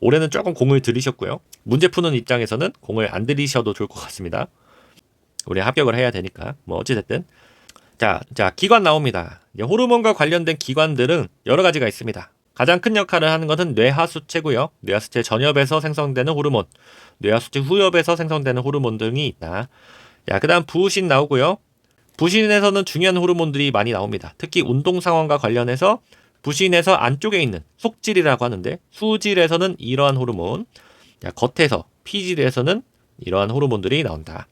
올해는 조금 공을 들이셨고요. 문제 푸는 입장에서는 공을 안 들이셔도 좋을 것 같습니다. 우리 합격을 해야 되니까 뭐 어찌됐든 자, 기관 나옵니다. 호르몬과 관련된 기관들은 여러 가지가 있습니다. 가장 큰 역할을 하는 것은 뇌하수체고요. 뇌하수체 전엽에서 생성되는 호르몬, 뇌하수체 후엽에서 생성되는 호르몬 등이 있다. 자, 그 다음 부신 나오고요. 부신에서는 중요한 호르몬들이 많이 나옵니다. 특히 운동 상황과 관련해서 부신에서 안쪽에 있는 속질이라고 하는데 수질에서는 이러한 호르몬, 자, 겉에서 피질에서는 이러한 호르몬들이 나온다.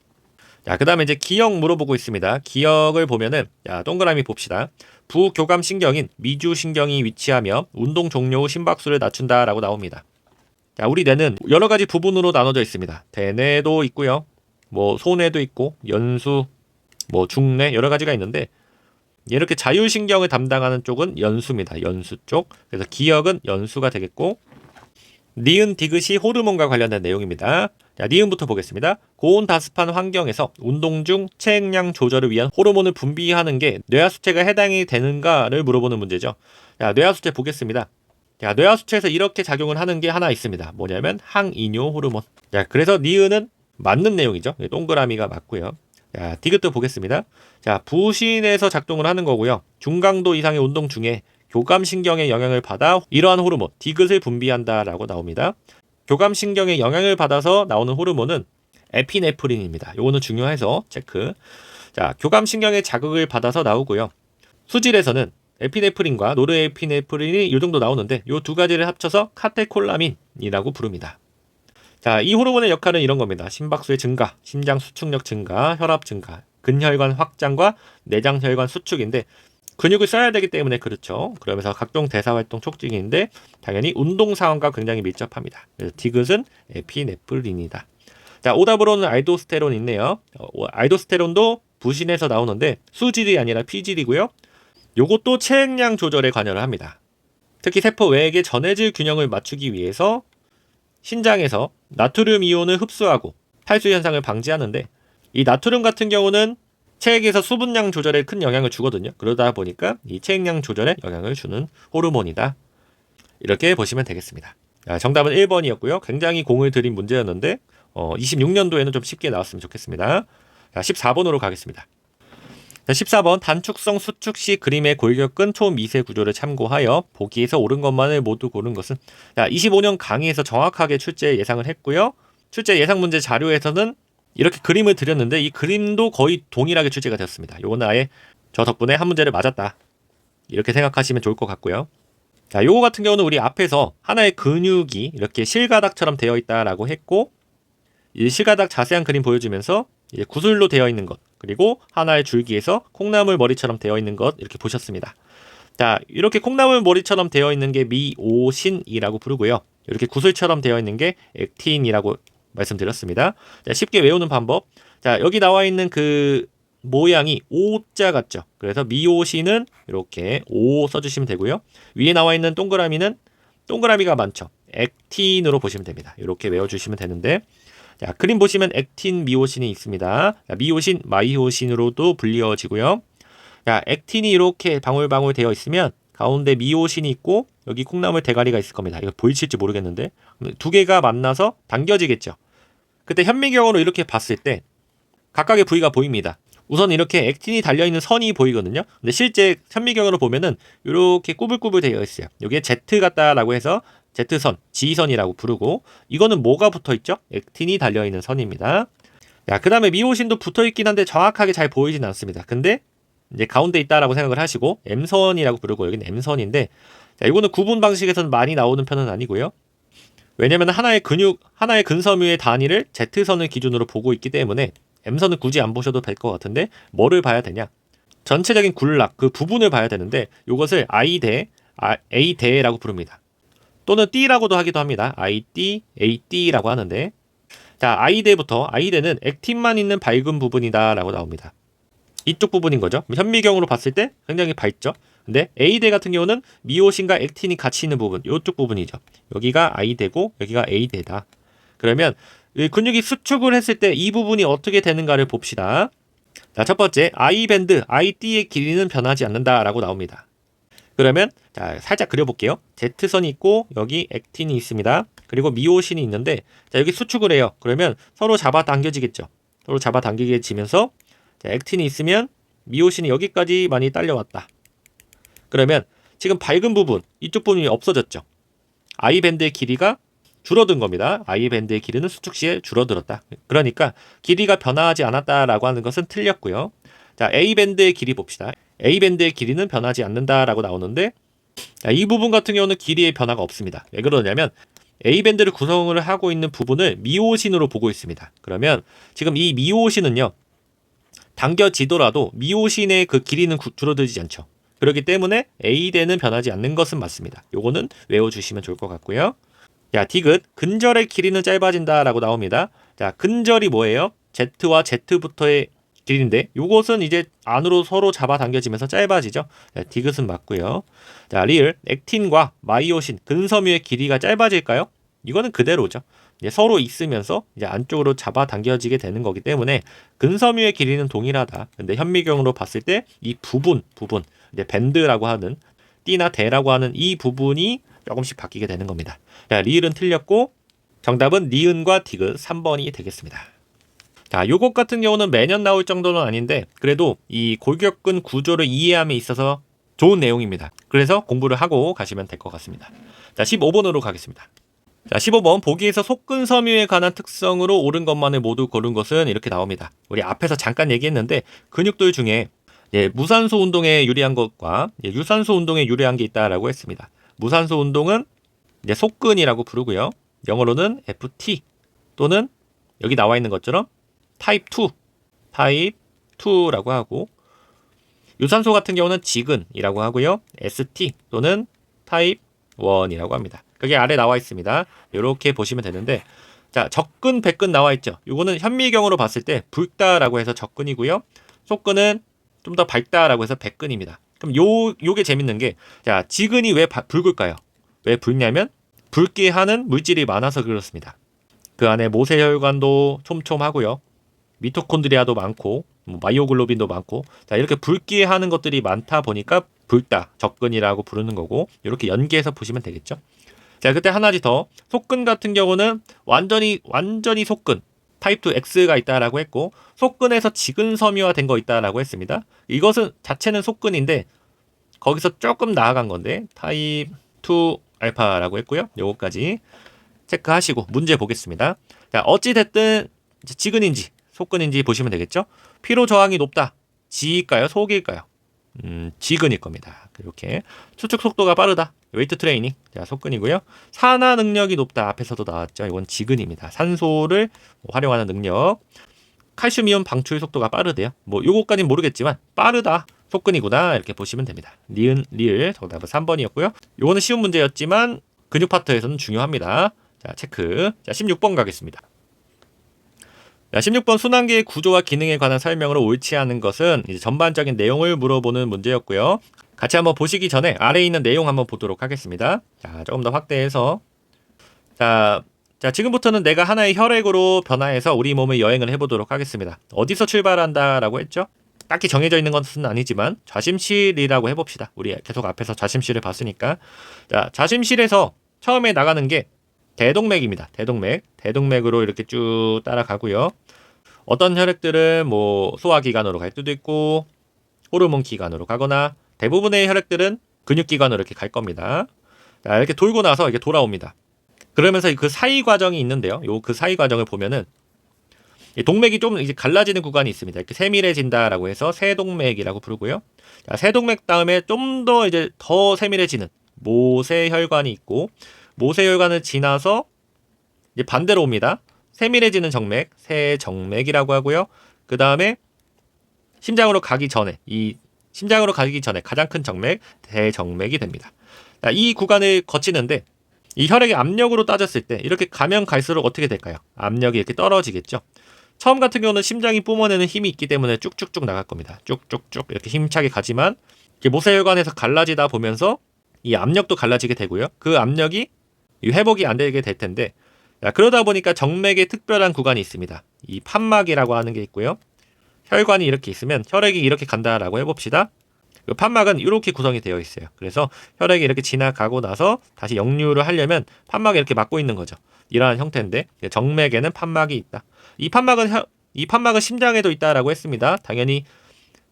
자, 그 다음에 이제 기억 물어보고 있습니다. 기억을 보면은, 자, 동그라미 봅시다. 부교감신경인 미주신경이 위치하며 운동 종료 후 심박수를 낮춘다라고 나옵니다. 자, 우리 뇌는 여러 가지 부분으로 나눠져 있습니다. 대뇌도 있고요. 뭐, 소뇌도 있고, 연수, 뭐, 중뇌, 여러 가지가 있는데, 이렇게 자율신경을 담당하는 쪽은 연수입니다. 연수 쪽. 그래서 기억은 연수가 되겠고, 니은 디귿이 호르몬과 관련된 내용입니다. 자, 니은부터 보겠습니다. 고온다습한 환경에서 운동 중 체액량 조절을 위한 호르몬을 분비하는 게 뇌하수체가 해당이 되는가를 물어보는 문제죠. 자, 뇌하수체 보겠습니다. 자, 뇌하수체에서 이렇게 작용을 하는 게 하나 있습니다. 뭐냐면 항이뇨 호르몬. 자, 그래서 니은은 맞는 내용이죠. 동그라미가 맞고요. 자, 디귿도 보겠습니다. 자, 부신에서 작동을 하는 거고요. 중강도 이상의 운동 중에 교감신경의 영향을 받아 이러한 호르몬 디귿을 분비한다라고 나옵니다. 교감신경의 영향을 받아서 나오는 호르몬은 에피네프린입니다. 요거는 중요해서 체크. 자, 교감신경의 자극을 받아서 나오고요. 수질에서는 에피네프린과 노르에피네프린이 이 정도 나오는데 요 두 가지를 합쳐서 카테콜라민이라고 부릅니다. 자, 이 호르몬의 역할은 이런 겁니다. 심박수의 증가, 심장 수축력 증가, 혈압 증가, 근혈관 확장과 내장혈관 수축인데 근육을 써야 되기 때문에 그렇죠. 그러면서 각종 대사활동 촉진인데 당연히 운동 상황과 굉장히 밀접합니다. 그래서 디귿은 에피네프린이다. 자, 오답으로는 알도스테론 있네요. 알도스테론도 부신에서 나오는데 수질이 아니라 피질이고요. 요것도 체액량 조절에 관여를 합니다. 특히 세포 외액의 전해질 균형을 맞추기 위해서 신장에서 나트륨 이온을 흡수하고 탈수 현상을 방지하는데 이 나트륨 같은 경우는 체액에서 수분량 조절에 큰 영향을 주거든요. 그러다 보니까 이 체액량 조절에 영향을 주는 호르몬이다. 이렇게 보시면 되겠습니다. 정답은 1번이었고요. 굉장히 공을 들인 문제였는데 26년도에는 좀 쉽게 나왔으면 좋겠습니다. 자, 14번으로 가겠습니다. 자, 14번 단축성 수축 시 그림의 골격근 초미세 구조를 참고하여 보기에서 옳은 것만을 모두 고른 것은 자, 25년 강의에서 정확하게 출제 예상을 했고요. 출제 예상 문제 자료에서는 이렇게 그림을 드렸는데 이 그림도 거의 동일하게 출제가 되었습니다. 요거는 아예 저 덕분에 한 문제를 맞았다. 이렇게 생각하시면 좋을 것 같고요. 자, 요거 같은 경우는 우리 앞에서 하나의 근육이 이렇게 실가닥처럼 되어 있다라고 했고 이 실가닥 자세한 그림 보여주면서 이제 구슬로 되어 있는 것 그리고 하나의 줄기에서 콩나물 머리처럼 되어 있는 것 이렇게 보셨습니다. 자, 이렇게 콩나물 머리처럼 되어 있는 게 미오신이라고 부르고요. 이렇게 구슬처럼 되어 있는 게 액틴이라고 말씀드렸습니다. 자, 쉽게 외우는 방법. 자, 여기 나와 있는 그 모양이 O자 같죠? 그래서 미오신은 이렇게 O 써주시면 되고요. 위에 나와 있는 동그라미는 동그라미가 많죠? 액틴으로 보시면 됩니다. 이렇게 외워주시면 되는데 자, 그림 보시면 액틴, 미오신이 있습니다. 자, 미오신, 마이오신으로도 불리어지고요. 자, 액틴이 이렇게 방울방울 되어 있으면 가운데 미오신이 있고 여기 콩나물 대가리가 있을 겁니다. 이거 보이실지 모르겠는데 두 개가 만나서 당겨지겠죠. 그때 현미경으로 이렇게 봤을 때 각각의 부위가 보입니다. 우선 이렇게 액틴이 달려있는 선이 보이거든요. 근데 실제 현미경으로 보면은 이렇게 꾸불꾸불 되어 있어요. 여기에 Z 같다라고 해서 Z선, G선이라고 부르고, 이거는 뭐가 붙어있죠? 액틴이 달려있는 선입니다. 자, 그 다음에 미오신도 붙어있긴 한데 정확하게 잘 보이진 않습니다. 근데 이제 가운데 있다라고 생각을 하시고 M선이라고 부르고, 여기는 M선인데, 자, 이거는 구분 방식에서는 많이 나오는 편은 아니고요. 왜냐면 하나의 근섬유의 단위를 Z선을 기준으로 보고 있기 때문에 M선은 굳이 안 보셔도 될 것 같은데, 뭐를 봐야 되냐? 전체적인 군락, 그 부분을 봐야 되는데, 이것을 I대, A대라고 부릅니다. 또는 D라고도 하기도 합니다. ID, AD라고 하는데, 자, I대는 액틴만 있는 밝은 부분이다 라고 나옵니다. 이쪽 부분인 거죠. 현미경으로 봤을 때 굉장히 밝죠. 근데 A대 같은 경우는 미오신과 액틴이 같이 있는 부분, 이쪽 부분이죠. 여기가 I대고 여기가 A대다. 그러면 근육이 수축을 했을 때 이 부분이 어떻게 되는가를 봅시다. 자, 첫 번째, I밴드, ID의 길이는 변하지 않는다라고 나옵니다. 그러면 자, 살짝 그려볼게요. Z선이 있고 여기 액틴이 있습니다. 그리고 미오신이 있는데, 자, 여기 수축을 해요. 그러면 서로 잡아당겨지겠죠. 서로 잡아당기게지면서 액틴이 있으면 미오신이 여기까지 많이 딸려왔다. 그러면 지금 밝은 부분, 이쪽 부분이 없어졌죠. I밴드의 길이가 줄어든 겁니다. I밴드의 길이는 수축 시에 줄어들었다. 그러니까 길이가 변화하지 않았다라고 하는 것은 틀렸고요. 자, A밴드의 길이 봅시다. A밴드의 길이는 변하지 않는다라고 나오는데, 자, 이 부분 같은 경우는 길이의 변화가 없습니다. 왜 그러냐면 A밴드를 구성을 하고 있는 부분을 미오신으로 보고 있습니다. 그러면 지금 이 미오신은요, 당겨지더라도 미오신의 그 길이는 줄어들지 않죠. 그렇기 때문에 A대는 변하지 않는 것은 맞습니다. 요거는 외워주시면 좋을 것 같고요. 자, 디귿, 근절의 길이는 짧아진다라고 나옵니다. 자, 근절이 뭐예요? Z와 Z부터의 길인데, 요것은 이제 안으로 서로 잡아당겨지면서 짧아지죠. 자, 디귿은 맞고요. 자, 리을, 액틴과 마이오신, 근섬유의 길이가 짧아질까요? 이거는 그대로죠. 이제 서로 있으면서 이제 안쪽으로 잡아당겨지게 되는 거기 때문에 근섬유의 길이는 동일하다. 근데 현미경으로 봤을 때 이 부분, 이제 밴드라고 하는, D나 대라고 하는 이 부분이 조금씩 바뀌게 되는 겁니다. 자, 리을은 틀렸고 정답은 니은과 디귿 3번이 되겠습니다. 자, 요것 같은 경우는 매년 나올 정도는 아닌데 그래도 이 골격근 구조를 이해함에 있어서 좋은 내용입니다. 그래서 공부를 하고 가시면 될 것 같습니다. 자, 15번으로 가겠습니다. 자, 15번, 보기에서 속근섬유에 관한 특성으로 옳은 것만을 모두 고른 것은 이렇게 나옵니다. 우리 앞에서 잠깐 얘기했는데 근육들 중에 무산소 운동에 유리한 것과 유산소 운동에 유리한 게 있다라고 했습니다. 무산소 운동은 속근이라고 부르고요. 영어로는 FT 또는 여기 나와 있는 것처럼 타입 2라고 하고, 유산소 같은 경우는 지근이라고 하고요. ST 또는 타입 1이라고 합니다. 그게 아래 나와 있습니다. 이렇게 보시면 되는데, 자, 적근, 백근 나와 있죠. 이거는 현미경으로 봤을 때 붉다라고 해서 적근이고요. 속근은 좀 더 밝다라고 해서 백근입니다. 그럼 요게 재밌는 게, 자, 지근이 왜 붉을까요? 왜 붉냐면 붉게 하는 물질이 많아서 그렇습니다. 그 안에 모세혈관도 촘촘하고요. 미토콘드리아도 많고 마이오글로빈도 많고, 자, 이렇게 붉게 하는 것들이 많다 보니까 붉다, 적근이라고 부르는 거고, 이렇게 연계해서 보시면 되겠죠. 자, 그때 하나지 더, 속근 같은 경우는 완전히 속근 타입 2 X가 있다라고 했고, 속근에서 지근섬유화 된 거 있다라고 했습니다. 이것은 자체는 속근인데 거기서 조금 나아간 건데 타입 2 알파라고 했고요. 요거까지 체크하시고 문제 보겠습니다. 자, 어찌 됐든 지근인지 속근인지 보시면 되겠죠. 피로 저항이 높다, 지일까요, 속일까요? 지근일 겁니다. 이렇게 수축 속도가 빠르다, 웨이트 트레이닝, 자, 속근이고요. 산화 능력이 높다, 앞에서도 나왔죠. 이건 지근입니다. 산소를 활용하는 능력. 칼슘 이온 방출 속도가 빠르대요. 뭐 요거까지는 모르겠지만 빠르다, 속근이구나, 이렇게 보시면 됩니다. 니은, 리을, 정답은 3번이었고요. 요거는 쉬운 문제였지만 근육 파트에서는 중요합니다. 자, 체크. 자, 16번 가겠습니다. 자, 16번, 순환계의 구조와 기능에 관한 설명을 옳지 않은 것은 이제 전반적인 내용을 물어보는 문제였고요. 같이 한번 보시기 전에 아래에 있는 내용 한번 보도록 하겠습니다. 자, 조금 더 확대해서, 자, 지금부터는 내가 하나의 혈액으로 변화해서 우리 몸의 여행을 해보도록 하겠습니다. 어디서 출발한다라고 했죠? 딱히 정해져 있는 것은 아니지만 좌심실이라고 해봅시다. 우리 계속 앞에서 좌심실을 봤으니까. 자, 좌심실에서 처음에 나가는 게 대동맥입니다. 대동맥으로 이렇게 쭉 따라가고요. 어떤 혈액들은 뭐 소화기관으로 갈 수도 있고 호르몬 기관으로 가거나 대부분의 혈액들은 근육기관으로 이렇게 갈 겁니다. 자, 이렇게 돌고 나서 이게 돌아옵니다. 그러면서 그 사이 과정이 있는데요. 그 사이 과정을 보면은 동맥이 좀 이제 갈라지는 구간이 있습니다. 이렇게 세밀해진다라고 해서 세동맥이라고 부르고요. 자, 세동맥 다음에 좀 더 이제 더 세밀해지는 모세혈관이 있고 모세혈관을 지나서 이제 반대로 옵니다. 세밀해지는 정맥, 세정맥이라고 하고요. 그 다음에 심장으로 가기 전에 가장 큰 정맥, 대정맥이 됩니다. 자, 이 구간을 거치는데 이 혈액의 압력으로 따졌을 때 이렇게 가면 갈수록 어떻게 될까요? 압력이 이렇게 떨어지겠죠. 처음 같은 경우는 심장이 뿜어내는 힘이 있기 때문에 쭉쭉쭉 나갈 겁니다. 쭉쭉쭉 이렇게 힘차게 가지만 모세혈관에서 갈라지다 보면서 이 압력도 갈라지게 되고요. 그 압력이 회복이 안 되게 될 텐데, 자, 그러다 보니까 정맥에 특별한 구간이 있습니다. 이 판막이라고 하는 게 있고요. 혈관이 이렇게 있으면 혈액이 이렇게 간다라고 해봅시다. 그 판막은 이렇게 구성이 되어 있어요. 그래서 혈액이 이렇게 지나가고 나서 다시 역류를 하려면 판막이 이렇게 막고 있는 거죠. 이러한 형태인데 정맥에는 판막이 있다. 이 판막은 심장에도 있다라고 했습니다. 당연히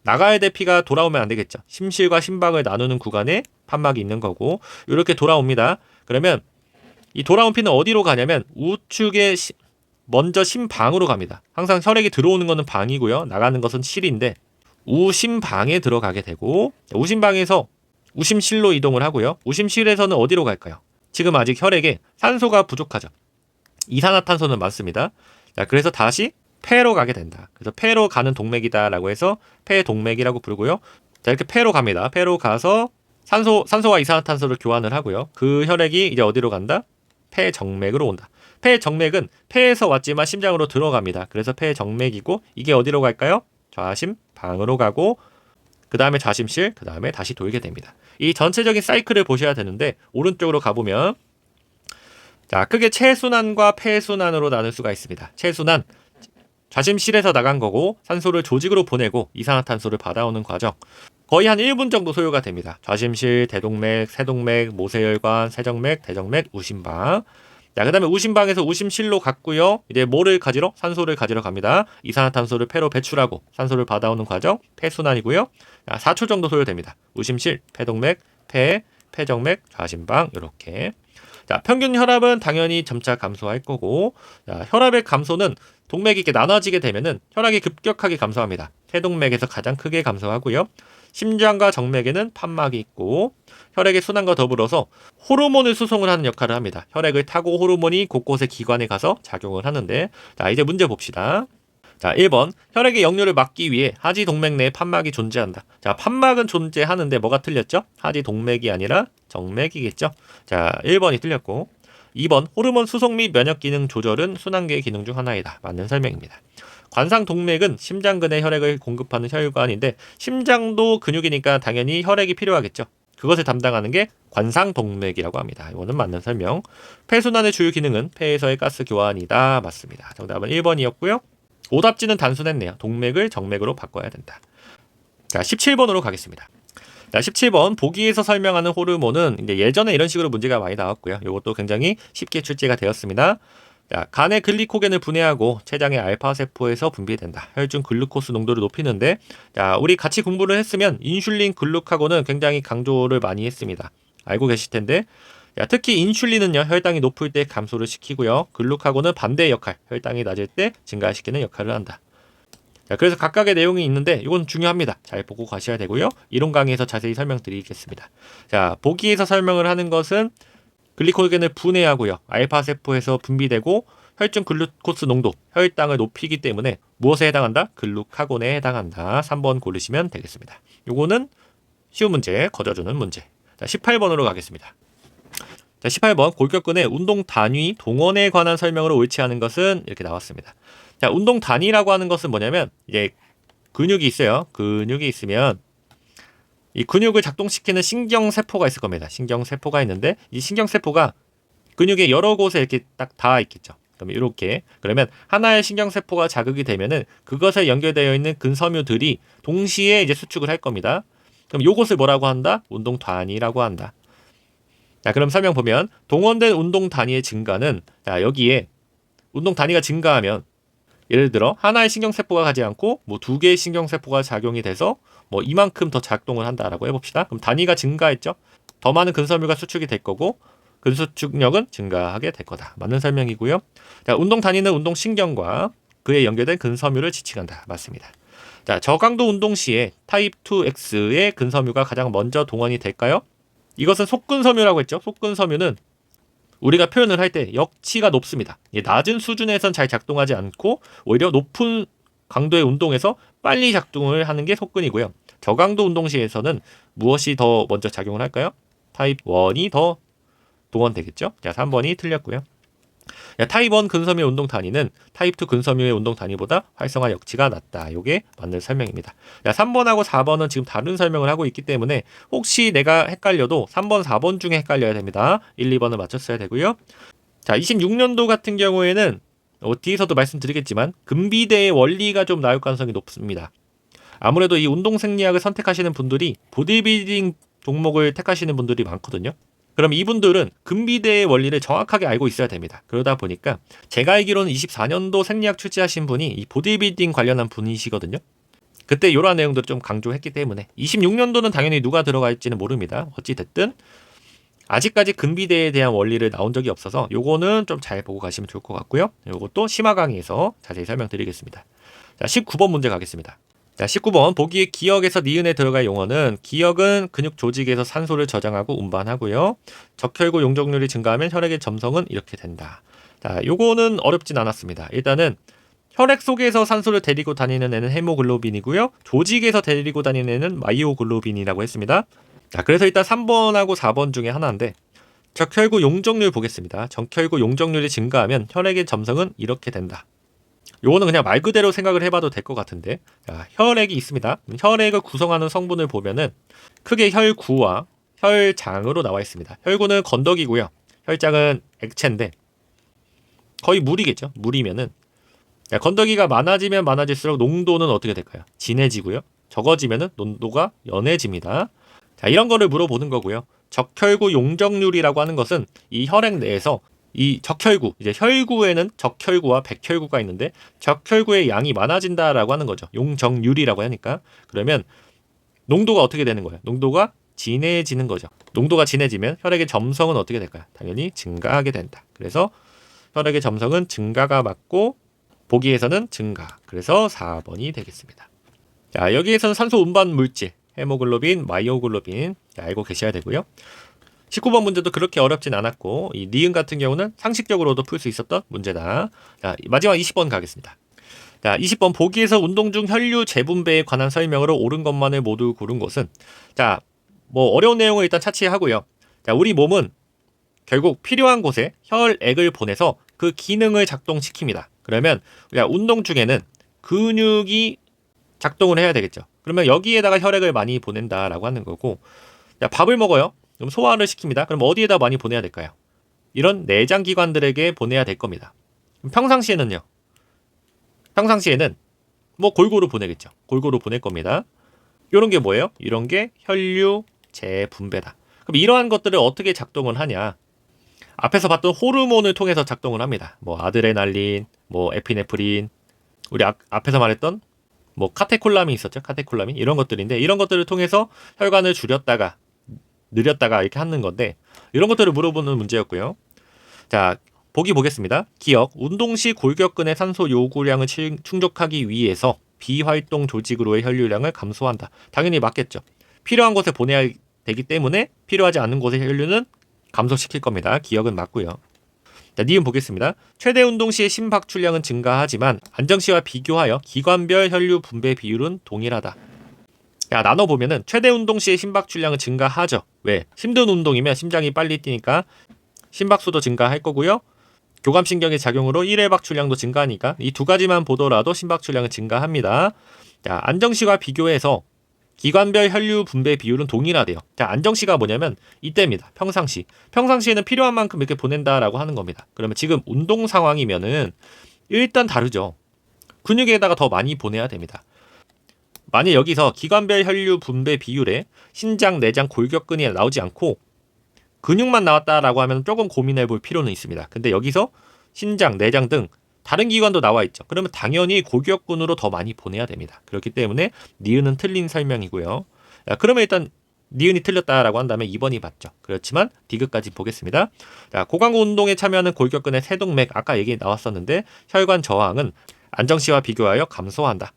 나가야 될 피가 돌아오면 안 되겠죠. 심실과 심박을 나누는 구간에 판막이 있는 거고 이렇게 돌아옵니다. 그러면 이 돌아온 피는 어디로 가냐면 우측에 먼저 심방으로 갑니다. 항상 혈액이 들어오는 것은 방이고요. 나가는 것은 실인데 우심방에 들어가게 되고 우심방에서 우심실로 이동을 하고요. 우심실에서는 어디로 갈까요? 지금 아직 혈액에 산소가 부족하죠. 이산화탄소는 많습니다. 자, 그래서 다시 폐로 가게 된다. 그래서 폐로 가는 동맥이다라고 해서 폐동맥이라고 부르고요. 자, 이렇게 폐로 갑니다. 폐로 가서 산소와 이산화탄소를 교환을 하고요. 그 혈액이 이제 어디로 간다? 폐정맥으로 온다. 폐정맥은 폐에서 왔지만 심장으로 들어갑니다. 그래서 폐정맥이고 이게 어디로 갈까요? 좌심방으로 가고 그 다음에 좌심실, 그 다음에 다시 돌게 됩니다. 이 전체적인 사이클을 보셔야 되는데 오른쪽으로 가보면 자, 크게 체순환과 폐순환으로 나눌 수가 있습니다. 체순환, 좌심실에서 나간 거고 산소를 조직으로 보내고 이산화탄소를 받아오는 과정. 거의 한 1분 정도 소요가 됩니다. 좌심실, 대동맥, 세동맥, 모세혈관, 세정맥, 대정맥, 우심방. 자, 그 다음에 우심방에서 우심실로 갔고요. 이제 뭐를 가지러? 산소를 가지러 갑니다. 이산화탄소를 폐로 배출하고 산소를 받아오는 과정, 폐순환이고요. 자, 4초 정도 소요됩니다. 우심실, 폐동맥, 폐정맥, 좌심방 이렇게. 자, 평균 혈압은 당연히 점차 감소할 거고, 자, 혈압의 감소는 동맥이 이렇게 나눠지게 되면은 혈압이 급격하게 감소합니다. 세동맥에서 가장 크게 감소하고요. 심장과 정맥에는 판막이 있고 혈액의 순환과 더불어서 호르몬을 수송을 하는 역할을 합니다. 혈액을 타고 호르몬이 곳곳의 기관에 가서 작용을 하는데, 자, 이제 문제 봅시다. 자, 1번 혈액의 역류를 막기 위해 하지 동맥 내에 판막이 존재한다. 자, 판막은 존재하는데 뭐가 틀렸죠? 하지 동맥이 아니라 정맥이겠죠. 자, 1번이 틀렸고 2번 호르몬 수송 및 면역 기능 조절은 순환계의 기능 중 하나이다. 맞는 설명입니다. 관상 동맥은 심장근의 혈액을 공급하는 혈관인데 심장도 근육이니까 당연히 혈액이 필요하겠죠. 그것을 담당하는 게 관상 동맥이라고 합니다. 이거는 맞는 설명. 폐순환의 주요 기능은 폐에서의 가스 교환이다. 맞습니다. 정답은 1번이었고요. 오답지는 단순했네요. 동맥을 정맥으로 바꿔야 된다. 자, 17번으로 가겠습니다. 자, 17번 보기에서 설명하는 호르몬은 이제 예전에 이런 식으로 문제가 많이 나왔고요. 이것도 굉장히 쉽게 출제가 되었습니다. 자, 간의 글리코겐을 분해하고 췌장의 알파 세포에서 분비된다. 혈중 글루코스 농도를 높이는데, 자, 우리 같이 공부를 했으면 인슐린 글루카곤은 굉장히 강조를 많이 했습니다. 알고 계실 텐데, 자, 특히 인슐린은요 혈당이 높을 때 감소를 시키고요, 글루카곤은 반대의 역할, 혈당이 낮을 때 증가시키는 역할을 한다. 자, 그래서 각각의 내용이 있는데 이건 중요합니다. 잘 보고 가셔야 되고요. 이론 강의에서 자세히 설명드리겠습니다. 자, 보기에서 설명을 하는 것은 글리코겐을 분해하고요, 알파 세포에서 분비되고 혈중 글루코스 농도, 혈당을 높이기 때문에 무엇에 해당한다? 글루카곤에 해당한다. 3번 고르시면 되겠습니다. 요거는 쉬운 문제, 거저주는 문제. 자, 18번으로 가겠습니다. 자, 18번 골격근의 운동 단위, 동원에 관한 설명으로 옳지 않은 것은 이렇게 나왔습니다. 자, 운동 단위라고 하는 것은 뭐냐면 이제 근육이 있어요. 근육이 있으면 이 근육을 작동시키는 신경세포가 있을 겁니다. 신경세포가 있는데 이 신경세포가 근육의 여러 곳에 이렇게 딱 닿아 있겠죠. 그럼 이렇게 그러면 하나의 신경세포가 자극이 되면은 그것에 연결되어 있는 근섬유들이 동시에 이제 수축을 할 겁니다. 그럼 요것을 뭐라고 한다? 운동 단위라고 한다. 자, 그럼 설명 보면 동원된 운동 단위의 증가는 자, 여기에 운동 단위가 증가하면 예를 들어 하나의 신경세포가 가지 않고 뭐 두 개의 신경세포가 작용이 돼서 뭐 이만큼 더 작동을 한다라고 해봅시다. 그럼 단위가 증가했죠. 더 많은 근섬유가 수축이 될 거고 근수축력은 증가하게 될 거다. 맞는 설명이고요. 자, 운동 단위는 운동신경과 그에 연결된 근섬유를 지칭한다. 맞습니다. 자, 저강도 운동 시에 타입 2X의 근섬유가 가장 먼저 동원이 될까요? 이것은 속근섬유라고 했죠. 속근섬유는 우리가 표현을 할 때 역치가 높습니다. 낮은 수준에선 잘 작동하지 않고 오히려 높은 강도의 운동에서 빨리 작동을 하는 게 속근이고요. 저강도 운동 시에서는 무엇이 더 먼저 작용을 할까요? 타입 1이 더 동원되겠죠. 자, 3번이 틀렸고요. 타입 1 근섬유 운동 단위는 타입 2 근섬유의 운동 단위보다 활성화 역치가 낮다. 이게 맞는 설명입니다. 자, 3번하고 4번은 지금 다른 설명을 하고 있기 때문에 혹시 내가 헷갈려도 3번, 4번 중에 헷갈려야 됩니다. 1, 2번을 맞췄어야 되고요. 자, 26년도 같은 경우에는 뒤에서도 말씀드리겠지만 근비대의 원리가 좀 나올 가능성이 높습니다. 아무래도 이 운동 생리학을 선택하시는 분들이 보디빌딩 종목을 택하시는 분들이 많거든요. 그럼 이분들은 근비대의 원리를 정확하게 알고 있어야 됩니다. 그러다 보니까 제가 알기로는 24년도 생리학 출제하신 분이 이 보디빌딩 관련한 분이시거든요. 그때 이러한 내용들을 좀 강조했기 때문에 26년도는 당연히 누가 들어갈지는 모릅니다. 어찌됐든 아직까지 근비대에 대한 원리를 나온 적이 없어서 요거는 좀 잘 보고 가시면 좋을 것 같고요. 요것도 심화 강의에서 자세히 설명드리겠습니다. 자, 19번 문제 가겠습니다. 자, 19번 보기에 기역에서 니은에 들어갈 용어는 기역은 근육 조직에서 산소를 저장하고 운반하고요. 적혈구 용적률이 증가하면 혈액의 점성은 이렇게 된다. 자, 요거는 어렵진 않았습니다. 일단은 혈액 속에서 산소를 데리고 다니는 애는 헤모글로빈이고요. 조직에서 데리고 다니는 애는 마이오글로빈이라고 했습니다. 자, 그래서 일단 3번하고 4번 중에 하나인데 적혈구 용적률 보겠습니다. 적혈구 용적률이 증가하면 혈액의 점성은 이렇게 된다. 요거는 그냥 말 그대로 생각을 해봐도 될 것 같은데 자, 혈액이 있습니다. 혈액을 구성하는 성분을 보면은 크게 혈구와 혈장으로 나와 있습니다. 혈구는 건더기고요. 혈장은 액체인데 거의 물이겠죠. 물이면은 자, 건더기가 많아지면 많아질수록 농도는 어떻게 될까요? 진해지고요. 적어지면은 농도가 연해집니다. 자, 이런 거를 물어보는 거고요. 적혈구 용적률이라고 하는 것은 이 혈액 내에서 이 적혈구, 이제 혈구에는 적혈구와 백혈구가 있는데 적혈구의 양이 많아진다라고 하는 거죠. 용적률이라고 하니까. 그러면 농도가 어떻게 되는 거예요? 농도가 진해지는 거죠. 농도가 진해지면 혈액의 점성은 어떻게 될까요? 당연히 증가하게 된다. 그래서 혈액의 점성은 증가가 맞고 보기에서는 증가. 그래서 4번이 되겠습니다. 자, 여기에서는 산소 운반 물질, 헤모글로빈, 마이오글로빈 알고 계셔야 되고요. 19번 문제도 그렇게 어렵진 않았고 이 니은 같은 경우는 상식적으로도 풀 수 있었던 문제다. 자, 마지막 20번 가겠습니다. 자, 20번 보기에서 운동 중 혈류 재분배에 관한 설명으로 옳은 것만을 모두 고른 것은 자, 뭐 어려운 내용을 일단 차치하고요. 자, 우리 몸은 결국 필요한 곳에 혈액을 보내서 그 기능을 작동시킵니다. 그러면 우리가 운동 중에는 근육이 작동을 해야 되겠죠. 그러면 여기에다가 혈액을 많이 보낸다라고 하는 거고 자, 밥을 먹어요. 그럼 소화를 시킵니다. 그럼 어디에다 많이 보내야 될까요? 이런 내장기관들에게 보내야 될 겁니다. 평상시에는요. 평상시에는 뭐 골고루 보내겠죠. 골고루 보낼 겁니다. 이런 게 뭐예요? 이런 게 혈류 재분배다. 그럼 이러한 것들을 어떻게 작동을 하냐? 앞에서 봤던 호르몬을 통해서 작동을 합니다. 뭐 아드레날린, 뭐 에피네프린, 우리 앞에서 말했던 뭐 카테콜라민 있었죠. 카테콜라민 이런 것들인데 이런 것들을 통해서 혈관을 줄였다가 느렸다가 이렇게 하는 건데 이런 것들을 물어보는 문제였고요. 자, 보기 보겠습니다. 기억, 운동 시 골격근의 산소 요구량을 충족하기 위해서 비활동 조직으로의 혈류량을 감소한다. 당연히 맞겠죠. 필요한 곳에 보내야 되기 때문에 필요하지 않은 곳의 혈류는 감소시킬 겁니다. 기억은 맞고요. 자, 니은 보겠습니다. 최대 운동 시의 심박출량은 증가하지만 안정 시와 비교하여 기관별 혈류 분배 비율은 동일하다. 야, 나눠보면은 최대 운동 시의 심박출량은 증가하죠. 왜? 힘든 운동이면 심장이 빨리 뛰니까 심박수도 증가할 거고요. 교감신경의 작용으로 1회박 출량도 증가하니까 이 두 가지만 보더라도 심박출량은 증가합니다. 자, 안정시와 비교해서 기관별 혈류 분배 비율은 동일하대요. 자, 안정시가 뭐냐면 이때입니다. 평상시. 평상시에는 필요한 만큼 이렇게 보낸다라고 하는 겁니다. 그러면 지금 운동 상황이면은 일단 다르죠. 근육에다가 더 많이 보내야 됩니다. 만약 여기서 기관별 혈류 분배 비율에 신장, 내장, 골격근이 나오지 않고 근육만 나왔다라고 하면 조금 고민해 볼 필요는 있습니다. 근데 여기서 신장, 내장 등 다른 기관도 나와 있죠. 그러면 당연히 골격근으로 더 많이 보내야 됩니다. 그렇기 때문에 니은은 틀린 설명이고요. 자, 그러면 일단 니은이 틀렸다라고 한다면 2번이 맞죠. 그렇지만 디귿까지 보겠습니다. 자, 고강도 운동에 참여하는 골격근의 세동맥 아까 얘기 나왔었는데 혈관 저항은 안정시와 비교하여 감소한다.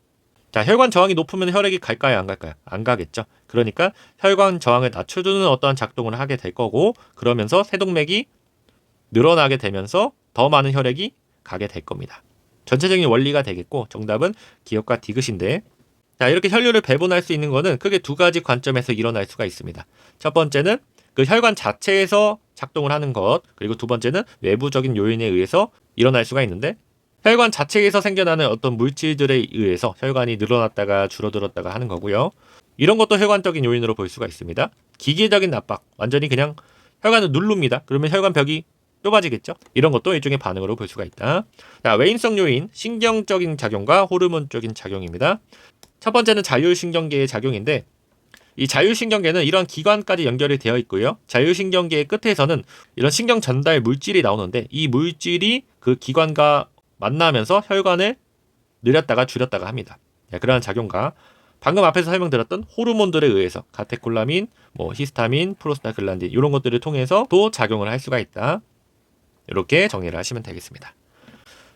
자, 혈관 저항이 높으면 혈액이 갈까요? 안 갈까요? 안 가겠죠. 그러니까 혈관 저항을 낮춰주는 어떠한 작동을 하게 될 거고 그러면서 세동맥이 늘어나게 되면서 더 많은 혈액이 가게 될 겁니다. 전체적인 원리가 되겠고 정답은 기억과 디귿인데 자, 이렇게 혈류를 배분할 수 있는 거는 크게 두 가지 관점에서 일어날 수가 있습니다. 첫 번째는 그 혈관 자체에서 작동을 하는 것, 그리고 두 번째는 외부적인 요인에 의해서 일어날 수가 있는데 혈관 자체에서 생겨나는 어떤 물질들에 의해서 혈관이 늘어났다가 줄어들었다가 하는 거고요. 이런 것도 혈관적인 요인으로 볼 수가 있습니다. 기계적인 압박, 완전히 그냥 혈관을 누릅니다. 그러면 혈관벽이 좁아지겠죠. 이런 것도 일종의 반응으로 볼 수가 있다. 자, 외인성 요인, 신경적인 작용과 호르몬적인 작용입니다. 첫 번째는 자율신경계의 작용인데 이 자율신경계는 이런 기관까지 연결이 되어 있고요. 자율신경계의 끝에서는 이런 신경 전달 물질이 나오는데 이 물질이 그 기관과 만나면서 혈관을 늘렸다가 줄였다가 합니다. 자, 그러한 작용과 방금 앞에서 설명드렸던 호르몬들에 의해서 카테콜라민, 히스타민, 프로스타글란딘 이런 것들을 통해서 또 작용을 할 수가 있다. 이렇게 정리를 하시면 되겠습니다.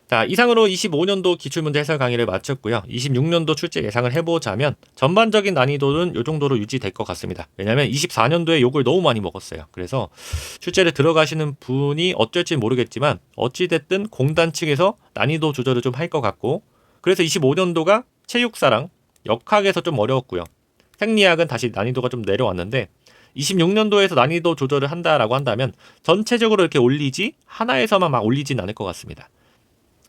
자, 이상으로 25년도 기출문제 해설 강의를 마쳤고요. 26년도 출제 예상을 해보자면 전반적인 난이도는 이 정도로 유지될 것 같습니다. 왜냐하면 24년도에 욕을 너무 많이 먹었어요. 그래서 출제를 들어가시는 분이 어쩔지 모르겠지만 어찌됐든 공단 측에서 난이도 조절을 좀 할 것 같고 그래서 25년도가 체육사랑 역학에서 좀 어려웠고요. 생리학은 다시 난이도가 좀 내려왔는데 26년도에서 난이도 조절을 한다라고 한다면 전체적으로 이렇게 올리지 하나에서만 막 올리진 않을 것 같습니다.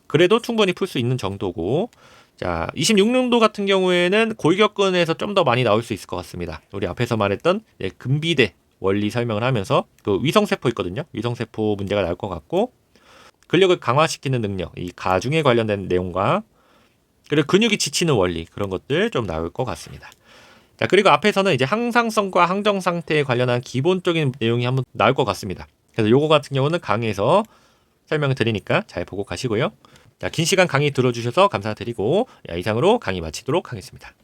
그래도 충분히 풀 수 있는 정도고 자 26년도 같은 경우에는 골격근에서 좀 더 많이 나올 수 있을 것 같습니다. 우리 앞에서 말했던 근비대 원리 설명을 하면서 그 위성세포 있거든요. 위성세포 문제가 나올 것 같고 근력을 강화시키는 능력, 이 가중에 관련된 내용과 그리고 근육이 지치는 원리 그런 것들 좀 나올 것 같습니다. 자, 그리고 앞에서는 이제 항상성과 항정 상태에 관련한 기본적인 내용이 한번 나올 것 같습니다. 그래서 요거 같은 경우는 강의에서 설명을 드리니까 잘 보고 가시고요. 자, 긴 시간 강의 들어주셔서 감사드리고 이상으로 강의 마치도록 하겠습니다.